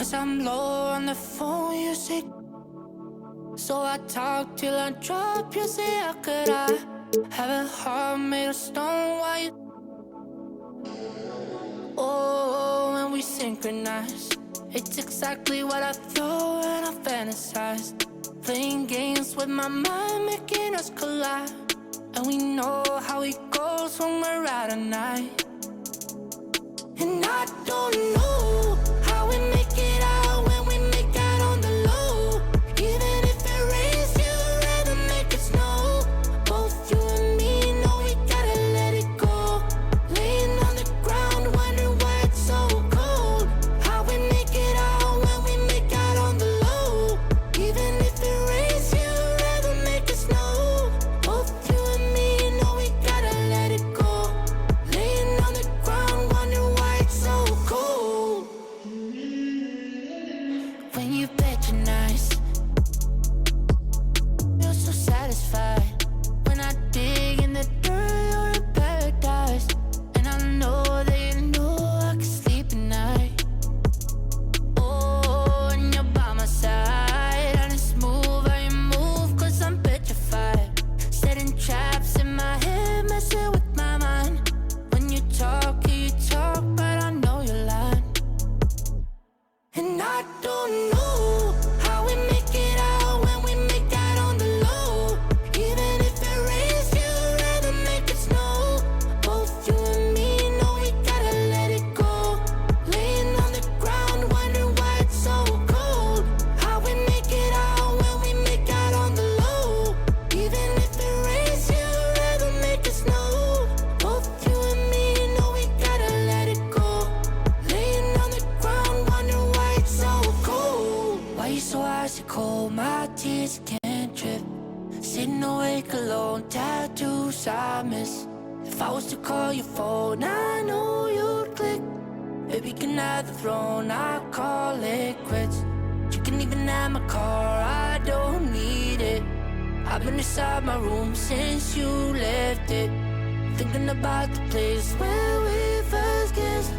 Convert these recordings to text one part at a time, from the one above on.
'cause I'm low on the phone, you say. So I talk till I drop, you say, how could I have a heart made of stone? Why you? Oh, when we synchronize, it's exactly what I thought and I fantasized. Playing games with my mind, making us collide. And we know how it goes when we're out at night. And I don't know how we make it out when we make out on the low. Even if it rains, you'd rather make it snow. Both you and me know we gotta let it go. Laying on the ground, wondering why it's so cold. How we make it out when we make out on the low. Even if it rains, you'd rather make it snow. Both you and me know we gotta let it go. Laying on the ground, wondering why it's so cold. When you patronize, you're so satisfied. When I dig in the dirt, you're in paradise. And I know that you know I can sleep at night. Oh, and you're by my side. And it's smooth how you move, 'cause I'm petrified. Setting traps in my head, messing with my mind. When you talk, but I know you're lying. And I don't know how we make it out when we make out on the low. Even if it rains, you'd rather make it snow. Both you and me know we gotta let it go. Laying on the ground, wondering why it's so cold. How we make it out when we make out on the low. Even if it rains, you'd rather make it snow. Both you and me know we gotta let it go. Laying on the ground, wondering why it's so cold. Why you so icy cold? My tears can't drip. Sitting awake alone, tattoos I miss. If I was to call your phone, I know you'd click. Baby, can I have the throne? I call it quits. You can even have my car, I don't need it. I've been inside my room since you left it. Thinking about the place where we first kissed.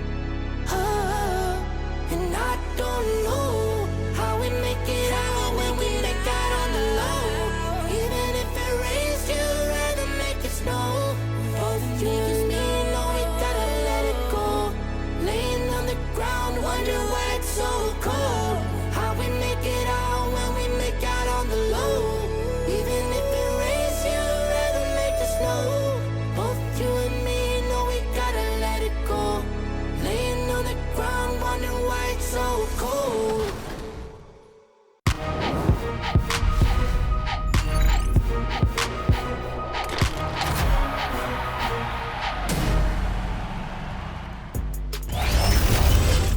Oh, and I don't know how we make it out when we make out on the low. Even if it rains, you'd rather make it snow. Both you and me know we gotta let it go. Laying on the ground, wondering why it's so cold. How we make it out when we make out on the low. Even if it rains, you'd rather make it snow. Both you and me know we gotta let it go. Laying on the ground, wondering why it's so cold.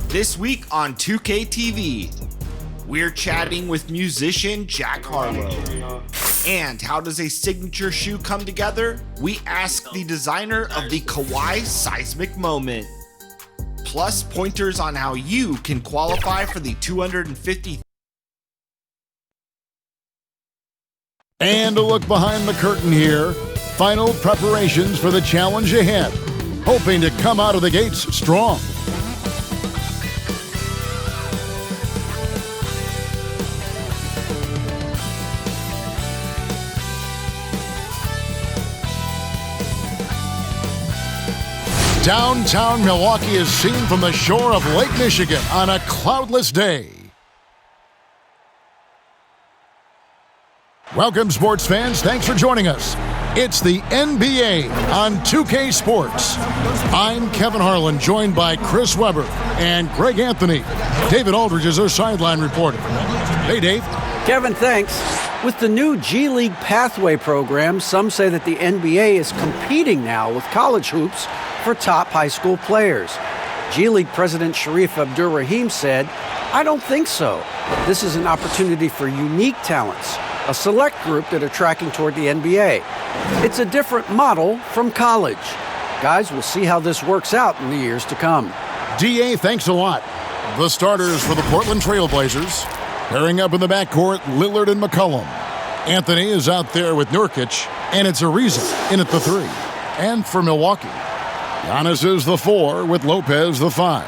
This week on 2K TV, we're chatting with musician Jack Harlow. And how does a signature shoe come together? We ask the designer of the Kawhi seismic moment. Plus pointers on how you can qualify for the 250. And a look behind the curtain here. Final preparations for the challenge ahead. Hoping to come out of the gates strong. Downtown Milwaukee is seen from the shore of Lake Michigan on a cloudless day. Welcome, sports fans. Thanks for joining us. It's the NBA on 2K Sports. I'm Kevin Harlan, joined by Chris Webber and Greg Anthony. David Aldridge is our sideline reporter. Hey, Dave. Kevin, thanks. With the new G League Pathway program, some say that the NBA is competing now with college hoops for top high school players. G League President Sharif Abdur-Rahim said, "I don't think so. This is an opportunity for unique talents, a select group that are tracking toward the NBA. It's a different model from college. Guys, we'll see how this works out in the years to come." DA, thanks a lot. The starters for the Portland Trail Blazers. Pairing up in the backcourt, Lillard and McCollum. Anthony is out there with Nurkic, and it's Ariza in at the 3. And for Milwaukee, Giannis is the 4 with Lopez the 5.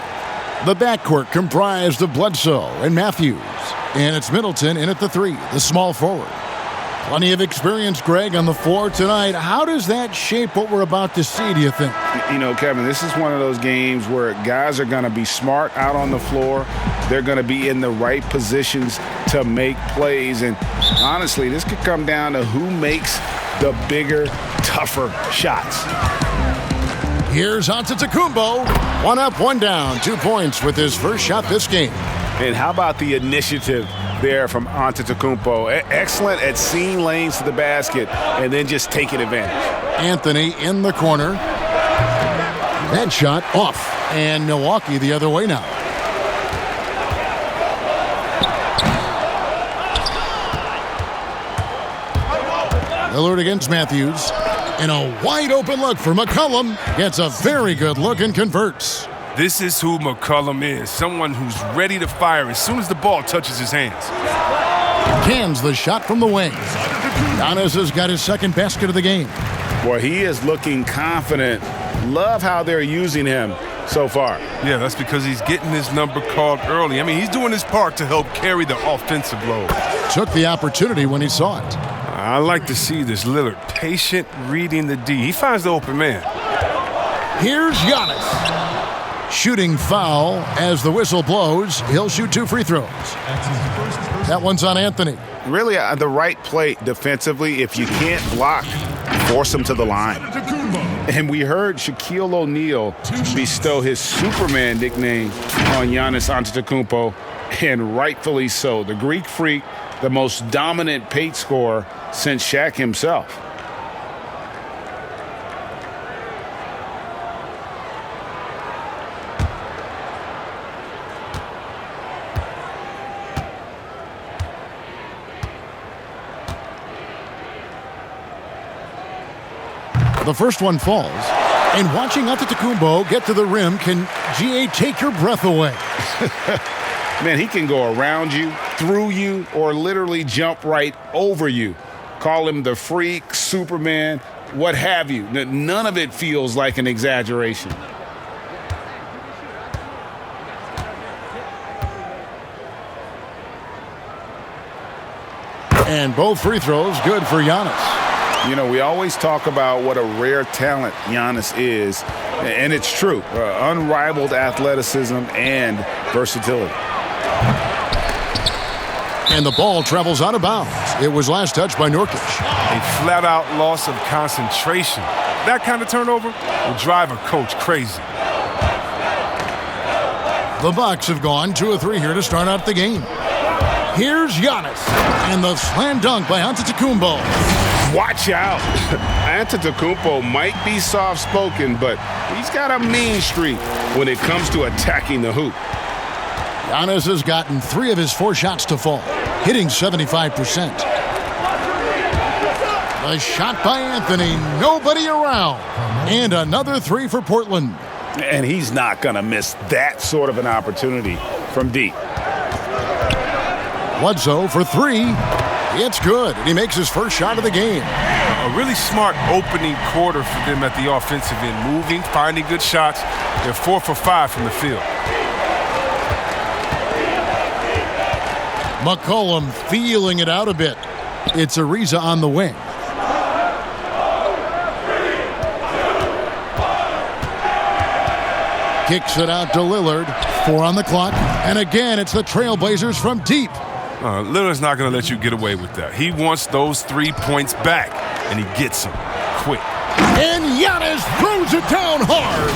The backcourt comprised of Bledsoe and Matthews. And it's Middleton in at the 3, the small forward. Plenty of experience, Greg, on the floor tonight. How does that shape what we're about to see, do you think? You know, Kevin, this is one of those games where guys are going to be smart out on the floor. They're going to be in the right positions to make plays. And honestly, this could come down to who makes the bigger, tougher shots. Here's Antetokounmpo. 1 up, 1 down. 2 points with his first shot this game. And how about the initiative there from Antetokounmpo? Excellent at seeing lanes to the basket and then just taking advantage. Anthony in the corner. That shot off. And Milwaukee the other way now. Lillard against Matthews. And a wide open look for McCollum. Gets a very good look and converts. This is who McCollum is, someone who's ready to fire as soon as the ball touches his hands. Cans the shot from the wing. Giannis has got his second basket of the game. Boy, he is looking confident. Love how they're using him so far. Yeah, that's because he's getting his number called early. I mean, he's doing his part to help carry the offensive load. Took the opportunity when he saw it. I like to see this Lillard patient reading the D. He finds the open man. Here's Giannis. Shooting foul as the whistle blows. He'll shoot 2 free throws. That one's on Anthony. Really the right play defensively. If you can't block, force him to the line. And we heard Shaquille O'Neal bestow his Superman nickname on Giannis Antetokounmpo, and rightfully so. The Greek Freak, the most dominant paint scorer since Shaq himself. The first one falls. And watching Antetokounmpo get to the rim can, GA, take your breath away. Man, he can go around you, through you, or literally jump right over you. Call him the freak, Superman, what have you. None of it feels like an exaggeration. And both free throws good for Giannis. You know, we always talk about what a rare talent Giannis is, and it's true. Unrivaled athleticism and versatility. And the ball travels out of bounds. It was last touched by Nurkic. A flat-out loss of concentration. That kind of turnover will drive a coach crazy. The Bucks have gone 2 of 3 here to start out the game. Here's Giannis. And the slam dunk by Antetokounmpo. Watch out. Antetokounmpo might be soft-spoken, but he's got a mean streak when it comes to attacking the hoop. Giannis has gotten 3 of his 4 shots to fall, hitting 75%. A shot by Anthony, nobody around. And another 3 for Portland. And he's not going to miss that sort of an opportunity from deep. Bledsoe for 3. It's good, and he makes his first shot of the game. A really smart opening quarter for them at the offensive end. Moving, finding good shots. They're 4 for 5 from the field. McCollum feeling it out a bit. It's Ariza on the wing. Kicks it out to Lillard. 4 on the clock. And again, it's the Trailblazers from deep. Lillard's not going to let you get away with that. He wants those 3 points back, and he gets them quick. And Giannis throws it down hard.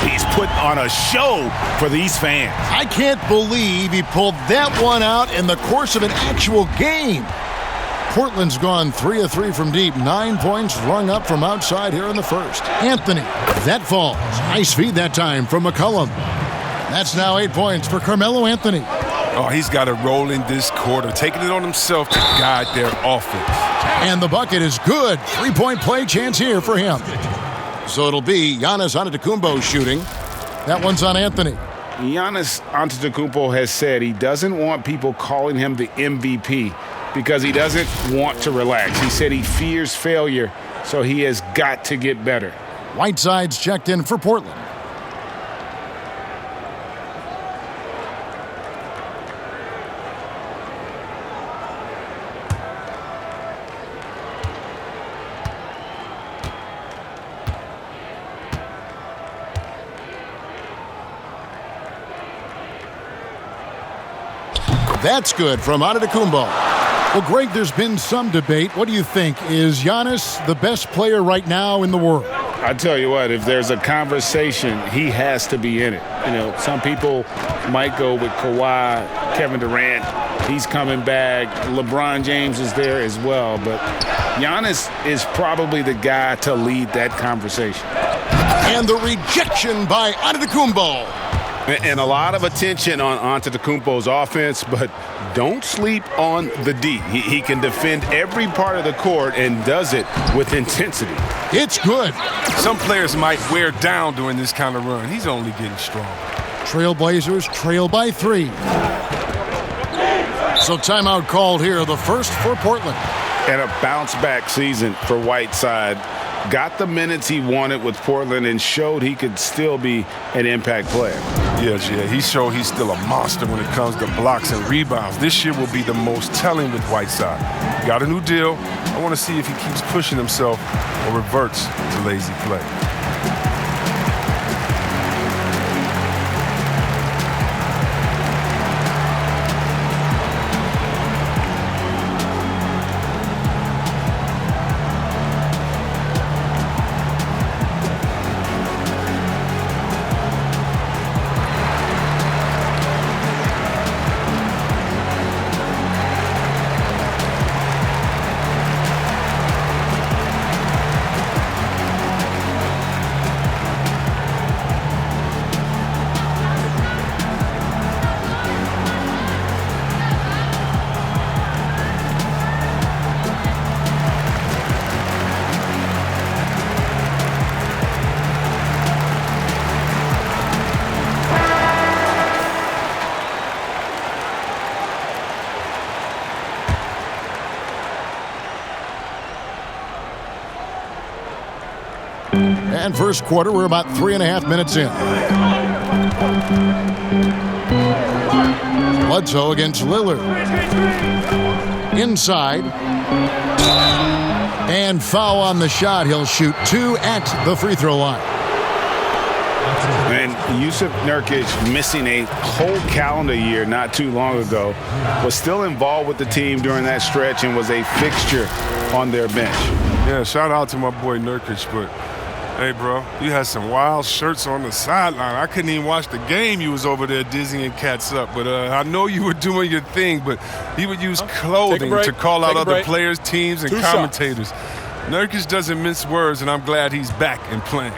He's put on a show for these fans. I can't believe he pulled that one out in the course of an actual game. Portland's gone 3 of 3 from deep. 9 points rung up from outside here in the first. Anthony, that falls. Nice feed that time from McCollum. That's now 8 points for Carmelo Anthony. Oh, he's got to roll in this quarter, taking it on himself to guide their offense. And the bucket is good. 3-point play chance here for him. So it'll be Giannis Antetokounmpo shooting. That one's on Anthony. Giannis Antetokounmpo has said he doesn't want people calling him the MVP because he doesn't want to relax. He said he fears failure, so he has got to get better. Whiteside's checked in for Portland. That's good from Antetokounmpo. Well, Greg, there's been some debate. What do you think? Is Giannis the best player right now in the world? I tell you what, if there's a conversation, he has to be in it. You know, some people might go with Kawhi, Kevin Durant. He's coming back. LeBron James is there as well. But Giannis is probably the guy to lead that conversation. And the rejection by Antetokounmpo. And a lot of attention on Antetokounmpo's offense, but don't sleep on the D. He can defend every part of the court and does it with intensity. It's good. Some players might wear down during this kind of run. He's only getting stronger. Trailblazers trail by 3. So timeout called here, the first for Portland. And a bounce-back season for Whiteside. Got the minutes he wanted with Portland and showed he could still be an impact player. Yes, he showed he's still a monster when it comes to blocks and rebounds. This year will be the most telling with Whiteside. Got a new deal. I want to see if he keeps pushing himself or reverts to lazy play. And first quarter, we're about 3.5 minutes in. Bledsoe against Lillard. Inside. And foul on the shot. He'll shoot 2 at the free throw line. And Yusuf Nurkic, missing a whole calendar year not too long ago, was still involved with the team during that stretch and was a fixture on their bench. Yeah, shout out to my boy Nurkic, but hey, bro, you had some wild shirts on the sideline. I couldn't even watch the game. You was over there dizzying cats up. But I know you were doing your thing, but he would use clothing to call out other players, teams, and commentators. Nurkic doesn't mince words, and I'm glad he's back and playing.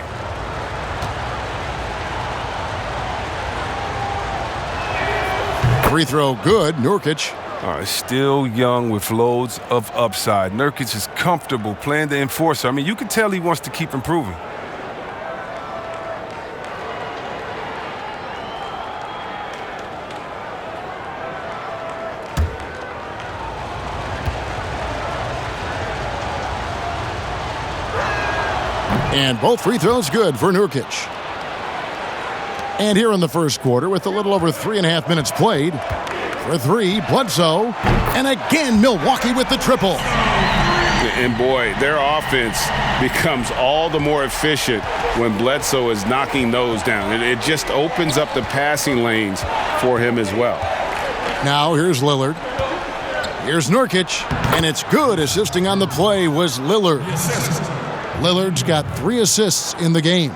Free throw good, Nurkic. Still young with loads of upside. Nurkic is comfortable playing the enforcer. I mean, you can tell he wants to keep improving. And both free throws good for Nurkic. And here in the first quarter, with a little over 3.5 minutes played, for 3, Bledsoe. And again, Milwaukee with the triple. And boy, their offense becomes all the more efficient when Bledsoe is knocking those down. It just opens up the passing lanes for him as well. Now here's Lillard. Here's Nurkic. And it's good. Assisting on the play was Lillard. Lillard's got 3 assists in the game.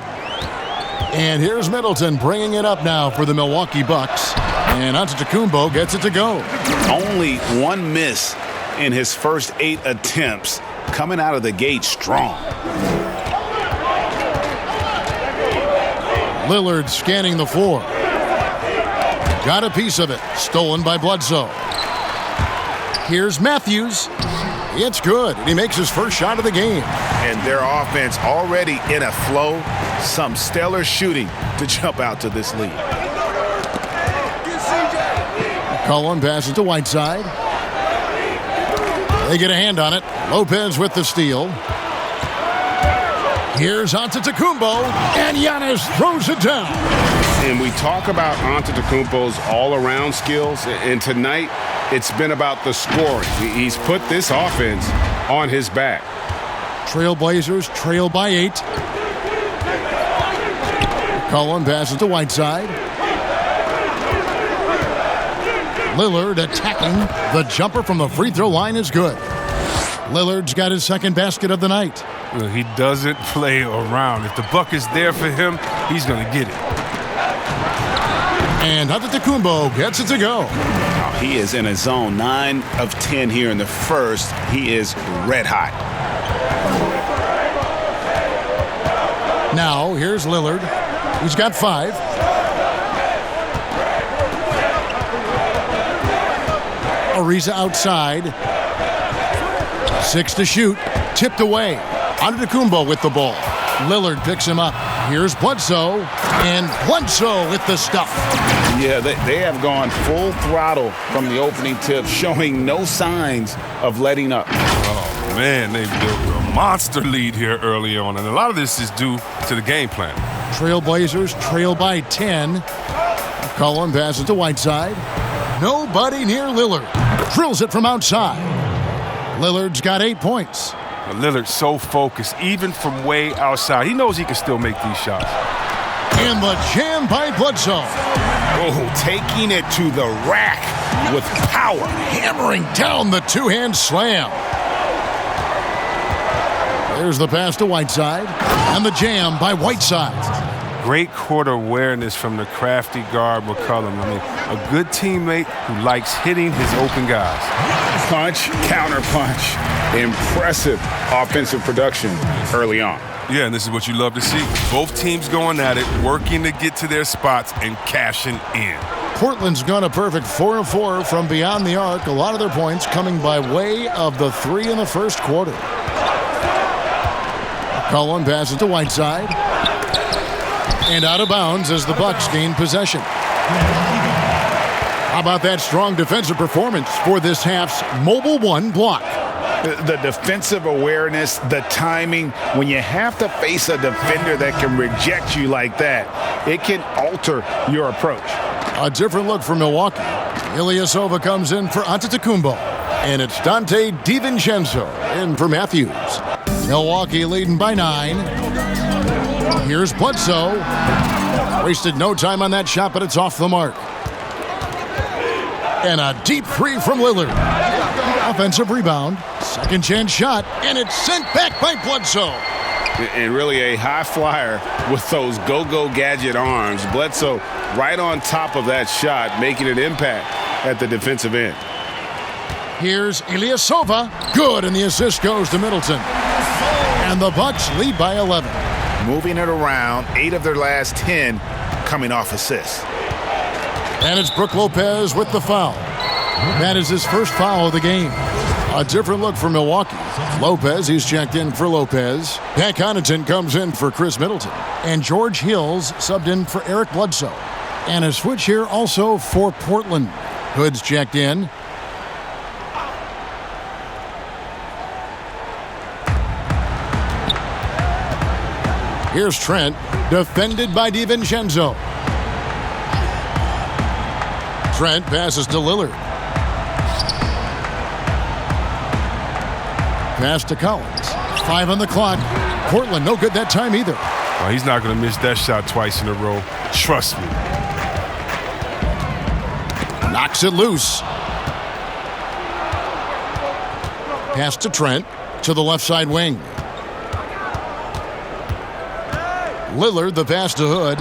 And here's Middleton bringing it up now for the Milwaukee Bucks. And Antetokounmpo gets it to go. Only 1 miss in his first 8 attempts, coming out of the gate strong. Lillard scanning the floor. Got a piece of it. Stolen by Bledsoe. Here's Matthews. It's good. He makes his first shot of the game. And their offense already in a flow. Some stellar shooting to jump out to this lead. Cullen passes to Whiteside. They get a hand on it. Lopez with the steal. Here's Antetokounmpo, and Giannis throws it down. And we talk about Antetokounmpo's all-around skills, and tonight it's been about the scoring. He's put this offense on his back. Trailblazers trail by 8. Cullen passes to Whiteside. Lillard attacking. The jumper from the free throw line is good. Lillard's got his second basket of the night. Well, he doesn't play around. If the bucket's there for him, he's going to get it. And Antetokounmpo gets it to go. Oh, he is in a zone. 9 of 10 here in the first. He is red hot. Now, here's Lillard. He's got 5. Ariza outside. 6 to shoot. Tipped away. Antetokounmpo with the ball. Lillard picks him up. Here's Bledsoe. And Bledsoe with the stuff. Yeah, they have gone full throttle from the opening tip, showing no signs of letting up. Oh, man, they built a monster lead here early on, and a lot of this is due to the game plan. Trailblazers trail by 10. McCollum passes to Whiteside. Nobody near Lillard. Drills it from outside. Lillard's got 8 points. Lillard's so focused, even from way outside. He knows he can still make these shots. And the jam by Bledsoe. Oh, taking it to the rack with power. Hammering down the two-hand slam. There's the pass to Whiteside. And the jam by Whiteside. Great court awareness from the crafty guard McCollum. I mean, a good teammate who likes hitting his open guys. Punch, counter punch. Impressive offensive production early on. Yeah, and this is what you love to see. Both teams going at it, working to get to their spots and cashing in. Portland's gone a perfect 4 of 4 from beyond the arc. A lot of their points coming by way of the 3 in the first quarter. McCollum passes to Whiteside. And out of bounds as the Bucks gain possession. How about that strong defensive performance for this half's Mobile One block? The defensive awareness, the timing, when you have to face a defender that can reject you like that, it can alter your approach. A different look for Milwaukee. Ilyasova comes in for Antetokounmpo. And it's Dante DiVincenzo in for Matthews. Milwaukee leading by 9. Here's Bledsoe. Wasted no time on that shot, but it's off the mark. And a deep 3 from Lillard. Offensive rebound. Second chance shot. And it's sent back by Bledsoe. And really a high flyer with those go-go gadget arms. Bledsoe right on top of that shot, making an impact at the defensive end. Here's Ilyasova. Good, and the assist goes to Middleton. And the Bucks lead by 11. Moving it around, 8 of their last 10 coming off assists. And it's Brook Lopez with the foul. That is his first foul of the game. A different look for Milwaukee. Lopez, he's checked in for Lopez. Pat Connaughton comes in for Chris Middleton. And George Hills subbed in for Eric Bledsoe. And a switch here also for Portland. Hood's checked in. Here's Trent, defended by DiVincenzo. Trent passes to Lillard. Pass to Collins. 5 on the clock. Portland, no good that time either. Well, he's not going to miss that shot twice in a row. Trust me. Knocks it loose. Pass to Trent to the left side wing. Lillard, the pass to Hood.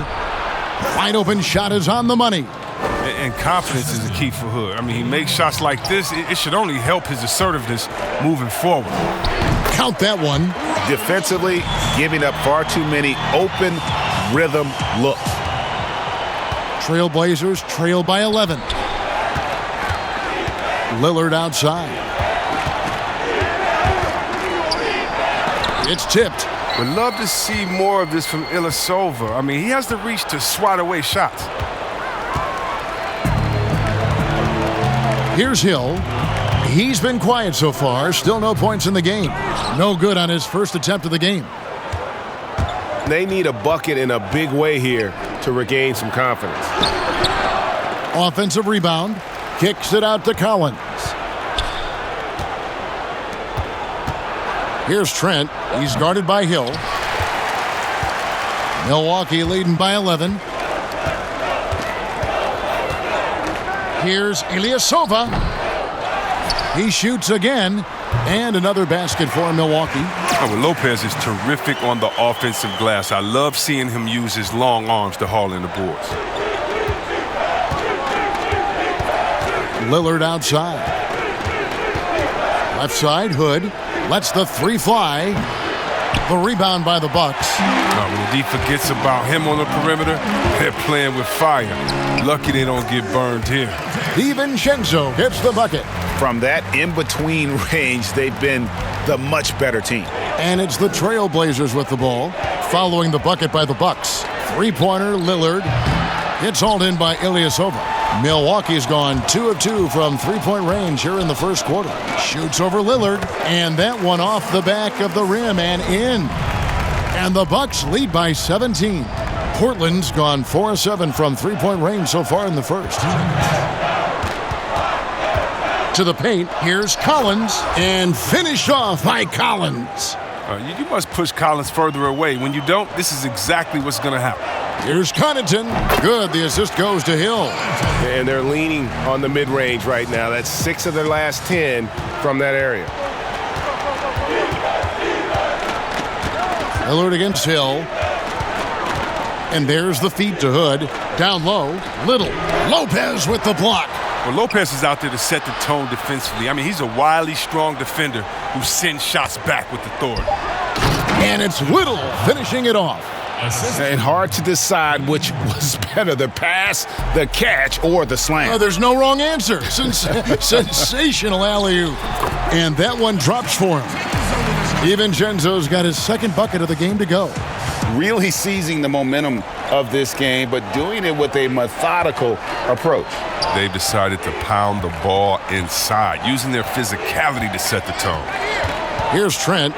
Wide open shot is on the money. And confidence is the key for Hood. I mean, he makes shots like this. It should only help his assertiveness moving forward. Count that one. Defensively, giving up far too many open rhythm looks. Trailblazers trail by 11. Lillard outside. It's tipped. Would love to see more of this from Ilyasova. I mean, he has the reach to swat away shots. Here's Hill. He's been quiet so far. Still no points in the game. No good on his first attempt of the game. They need a bucket in a big way here to regain some confidence. Offensive rebound. Kicks it out to Collins. Here's Trent. He's guarded by Hill. Milwaukee leading by 11. Here's Ilyasova. He shoots again. And another basket for Milwaukee. Oh, well, Lopez is terrific on the offensive glass. I love seeing him use his long arms to haul in the boards. Lillard outside. Left side, Hood lets the three fly. The rebound by the Bucks. When the D forgets about him on the perimeter, they're playing with fire. Lucky they don't get burned here. DiVincenzo gets the bucket. From that in-between range, they've been the much better team. And it's the Trailblazers with the ball, following the bucket by the Bucks. Three-pointer, Lillard. It's hauled in by Ilyasova. Milwaukee's gone 2 of 2 from three-point range here in the first quarter. Shoots over Lillard, and that one off the back of the rim and in. And the Bucks lead by 17. Portland's gone 4 of 7 from three-point range so far in the first. To the paint, here's Collins, and finished off by Collins. You must push Collins further away. When you don't, this is exactly what's going to happen. Here's Connaughton. Good. The assist goes to Hill. And they're leaning on the mid-range right now. That's 6 of their last 10 from that area. Lillard against Hill. And there's the feed to Hood. Down low, Little. Lopez with the block. Well, Lopez is out there to set the tone defensively. I mean, he's a wily, strong defender who sends shots back with authority. And it's Little finishing it off. And hard to decide which was better, the pass, the catch, or the slam. There's no wrong answer. Sensational alley-oop. And that one drops for him. DiVincenzo's got his second bucket of the game to go. Really seizing the momentum of this game, but doing it with a methodical approach. They've decided to pound the ball inside, using their physicality to set the tone. Here's Trent.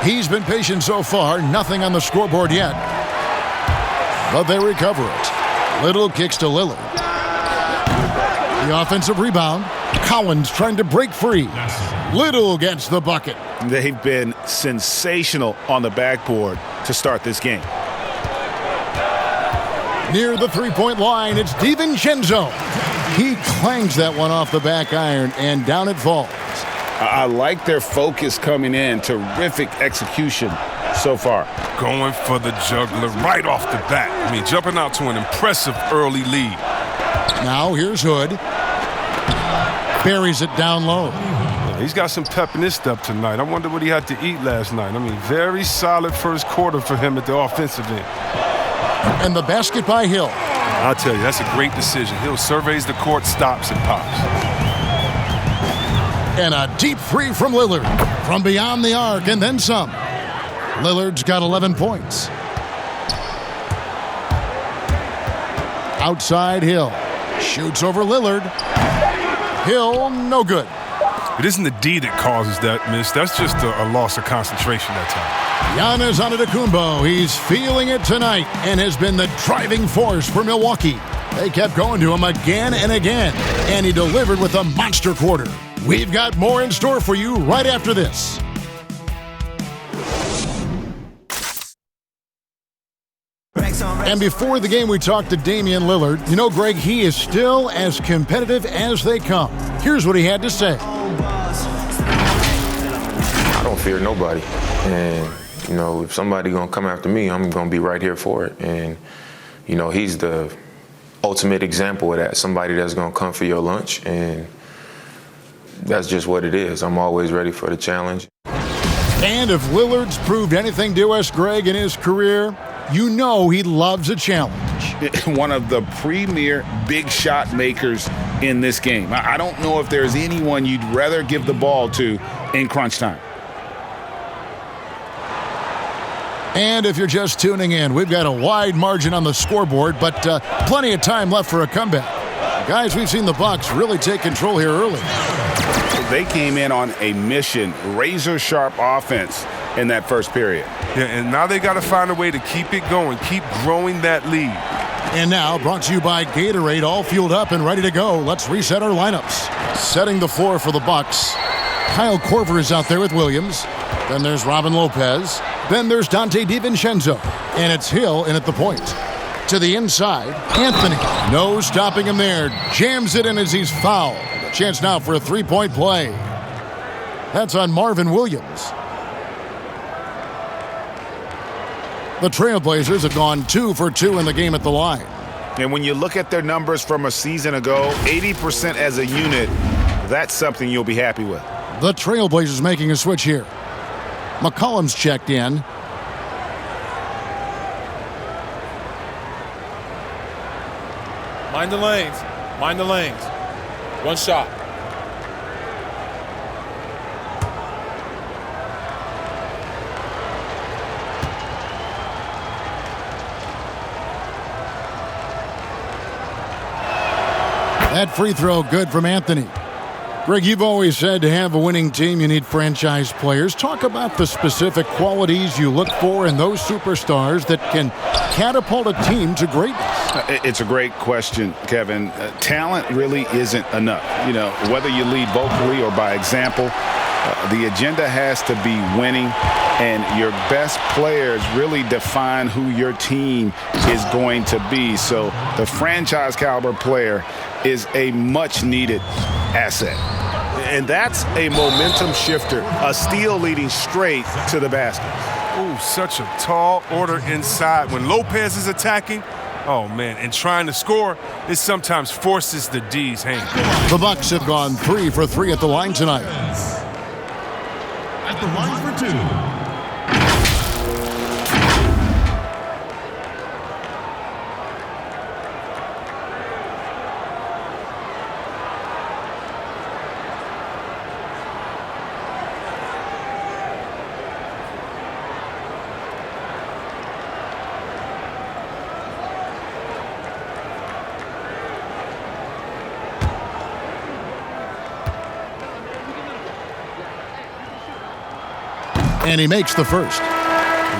He's been patient so far, nothing on the scoreboard yet. But they recover it. Little kicks to Lillard. The offensive rebound. Collins trying to break free. Little gets the bucket. They've been sensational on the backboard to start this game. Near the three-point line, it's DiVincenzo. He clangs that one off the back iron, and down it falls. I like their focus coming in. Terrific execution so far. Going for the juggler right off the bat. I mean, jumping out to an impressive early lead. Now here's Hood. Buries it down low. He's got some pep in his step tonight. I wonder what he had to eat last night. I mean, very solid first quarter for him at the offensive end. And the basket by Hill. I'll tell you, that's a great decision. Hill surveys the court, stops, and pops. And a deep three from Lillard. From beyond the arc and then some. Lillard's got 11 points. Outside Hill. Shoots over Lillard. Hill, no good. It isn't the D that causes that miss. That's just a loss of concentration that time. Giannis Antetokounmpo, he's feeling it tonight and has been the driving force for Milwaukee. They kept going to him again and again, and he delivered with a monster quarter. We've got more in store for you right after this. And before the game, we talked to Damian Lillard. You know, Greg, he is still as competitive as they come. Here's what he had to say. I don't fear nobody. And, you know, if somebody going to come after me, I'm going to be right here for it. And, you know, he's the ultimate example of that. Somebody that's going to come for your lunch. And that's just what it is. I'm always ready for the challenge. And if Lillard's proved anything to us, Greg, in his career, you know he loves a challenge. One of the premier big shot makers in this game. I don't know if there's anyone you'd rather give the ball to in crunch time. And if you're just tuning in, we've got a wide margin on the scoreboard, but plenty of time left for a comeback. Guys, we've seen the Bucks really take control here early. They came in on a mission, razor-sharp offense in that first period. Yeah, and now they got to find a way to keep it going, keep growing that lead. And now, brought to you by Gatorade, all fueled up and ready to go. Let's reset our lineups. Setting the floor for the Bucks. Kyle Korver is out there with Williams. Then there's Robin Lopez. Then there's Dante DiVincenzo. And it's Hill in at the point. to the inside. Anthony, no stopping him there. Jams it in as he's fouled. A chance now for a three-point play. That's on Marvin Williams. The Trailblazers have gone 2 for 2 in the game at the line. And when you look at their numbers from a season ago, 80% as a unit, that's something you'll be happy with. The Trailblazers making a switch here. McCollum's checked in. Mind the lanes. Mind the lanes. One shot. That free throw good from Anthony. Greg, you've always said to have a winning team, you need franchise players. Talk about the specific qualities you look for in those superstars that can catapult a team to greatness. It's a great question, Kevin. Talent really isn't enough. You know, whether you lead vocally or by example, the agenda has to be winning, and your best players really define who your team is going to be. So the franchise caliber player is a much needed asset. And that's a momentum shifter, a steal leading straight to the basket. Ooh, such a tall order inside. When Lopez is attacking, oh man, and trying to score, it sometimes forces the D's hand. The Bucks have gone 3 for 3 at the line tonight. At the line for 2. And he makes the first.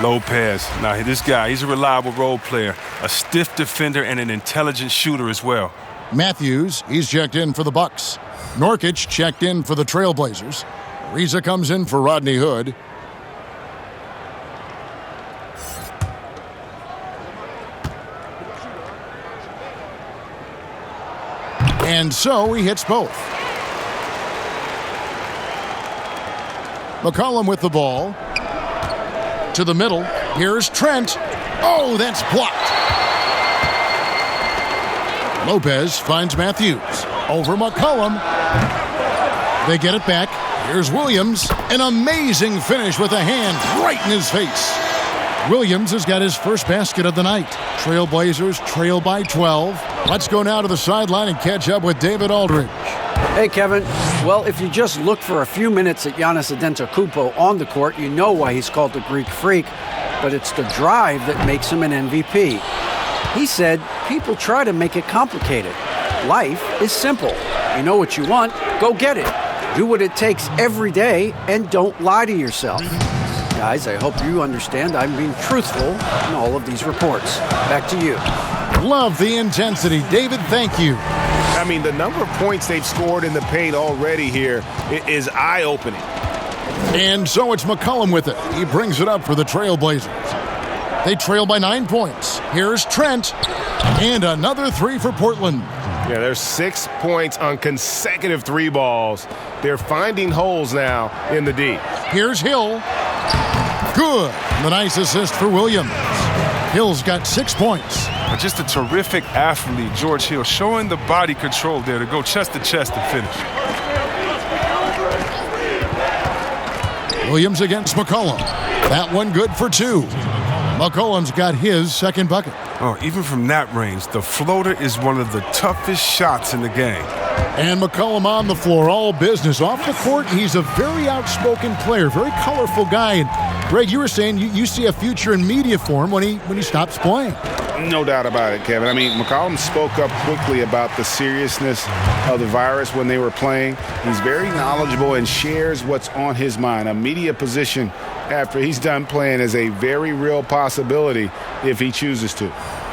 Lopez. Now, this guy, he's a reliable role player, a stiff defender, and an intelligent shooter as well. Matthews, he's checked in for the Bucks. Nurkic checked in for the Trailblazers. Ariza comes in for Rodney Hood. And so he hits both. McCollum with the ball. To the middle. Here's Trent. Oh, that's blocked. Lopez finds Matthews. Over McCollum. They get it back. Here's Williams. An amazing finish with a hand right in his face. Williams has got his first basket of the night. Trailblazers trail by 12. Let's go now to the sideline and catch up with David Aldridge. Hey, Kevin. Well, if you just look for a few minutes at Giannis Antetokounmpo on the court, you know why he's called the Greek Freak. But it's the drive that makes him an MVP. He said, people try to make it complicated. Life is simple. You know what you want, go get it. Do what it takes every day and don't lie to yourself. Guys, I hope you understand I'm being truthful in all of these reports. Back to you. Love the intensity. David, thank you. I mean, the number of points they've scored in the paint already here is eye-opening. And so it's McCollum with it. He brings it up for the Trailblazers. They trail by 9 points. Here's Trent. And another three for Portland. Yeah, there's 6 points on consecutive 3 balls. They're finding holes now in the D. Here's Hill. Good. The nice assist for Williams. Hill's got 6 points. Just a terrific athlete, George Hill, showing the body control there to go chest to chest and finish. Williams against McCollum. That one good for 2. McCollum's got his second bucket. Oh, even from that range, the floater is one of the toughest shots in the game. And McCollum on the floor, all business. Off the court, he's a very outspoken player, very colorful guy. And Greg, you were saying you see a future in media for him when he stops playing. No doubt about it, Kevin. I mean, McCollum spoke up quickly about the seriousness of the virus when they were playing. He's very knowledgeable and shares what's on his mind. A media position after he's done playing is a very real possibility if he chooses to.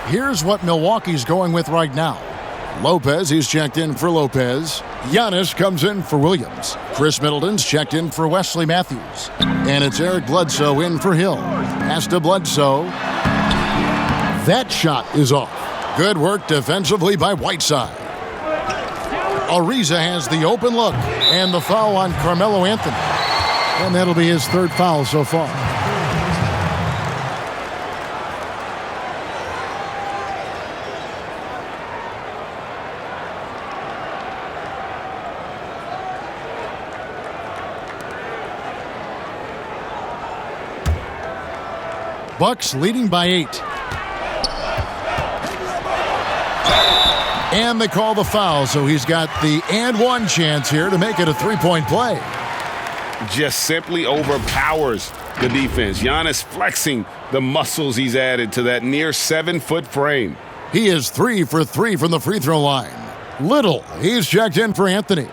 Here's what Milwaukee's going with right now. Lopez, he's checked in for Lopez. Giannis comes in for Williams. Chris Middleton's checked in for Wesley Matthews. And it's Eric Bledsoe in for Hill. Pass to Bledsoe. That shot is off. Good work defensively by Whiteside. Ariza has the open look and the foul on Carmelo Anthony. And that'll be his third foul so far. Bucks leading by 8. And they call the foul, so he's got the and one chance here to make it a three-point play. Just simply overpowers the defense. Giannis flexing the muscles he's added to that near 7-foot frame. He is 3 for 3 from the free throw line. Little, he's checked in for Anthony.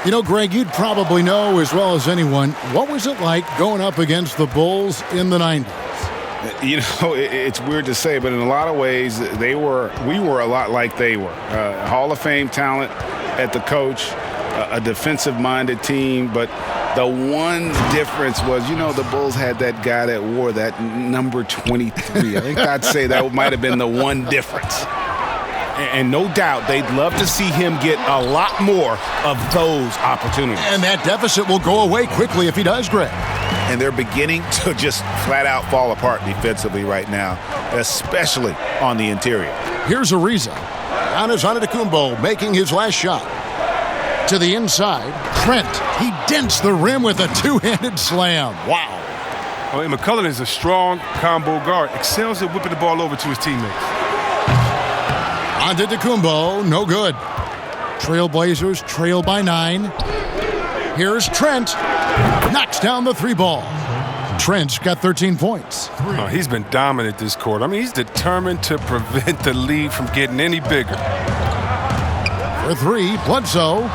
You know, Greg, you'd probably know as well as anyone, what was it like going up against the Bulls in the 90s? You know, it's weird to say, but in a lot of ways, we were a lot like they were. Hall of Fame talent at the coach, a defensive-minded team, but the one difference was, you know, the Bulls had that guy that wore that number 23. I think I'd say that might have been the one difference. And no doubt they'd love to see him get a lot more of those opportunities. And that deficit will go away quickly if he does, Greg. And they're beginning to just flat out fall apart defensively right now, especially on the interior. Here's Ariza. Giannis Antetokounmpo making his last shot. To the inside, Trent. He dents the rim with a two-handed slam. Wow. Well, McCullough is a strong combo guard. Excels at whipping the ball over to his teammates. Antetokounmpo, no good. Trailblazers trail by 9. Here's Trent. Knocks down the 3 ball. Trent's got 13 points. Oh, he's been dominant this quarter. I mean, he's determined to prevent the lead from getting any bigger. For 3, Bledsoe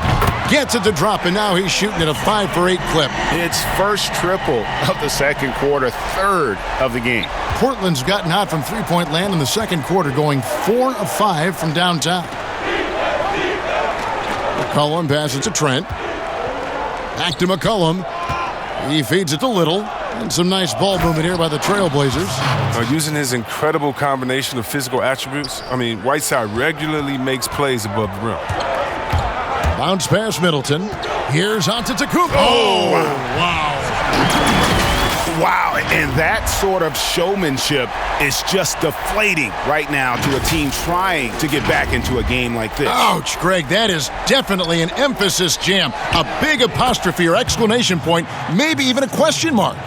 gets it to drop, and now he's shooting at a 5 for 8 clip. It's first triple of the second quarter, third of the game. Portland's gotten hot from three-point land in the second quarter, going 4 of 5 from downtown. McCollum passes to Trent. Back to McCollum. He feeds it to Little. And some nice ball movement here by the Trailblazers. Using his incredible combination of physical attributes, I mean, Whiteside regularly makes plays above the rim. Bounce pass Middleton. Here's Antetokounmpo. Oh, wow. Wow, and that sort of showmanship is just deflating right now to a team trying to get back into a game like this. Ouch, Greg, that is definitely an emphasis jam. A big apostrophe or exclamation point, maybe even a question mark.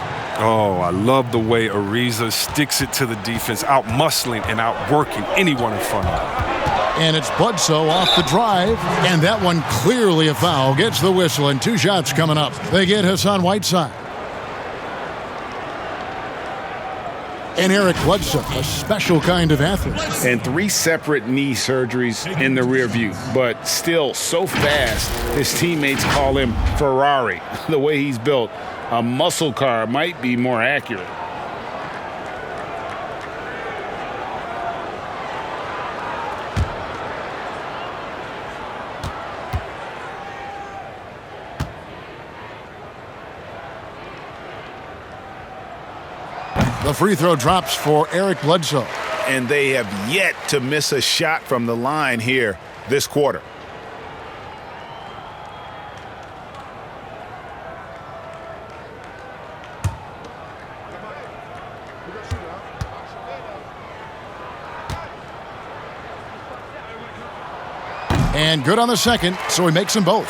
Oh, I love the way Ariza sticks it to the defense, out-muscling and out-working anyone in front of him. And it's Bledsoe off the drive, and that one clearly a foul. Gets the whistle, and 2 shots coming up. They get Hassan Whiteside. And Eric Bledsoe, a special kind of athlete. And 3 separate knee surgeries in the rear view, but still so fast, his teammates call him Ferrari. The way he's built, a muscle car might be more accurate. The free throw drops for Eric Bledsoe. And they have yet to miss a shot from the line here this quarter. And good on the second, so he makes them both.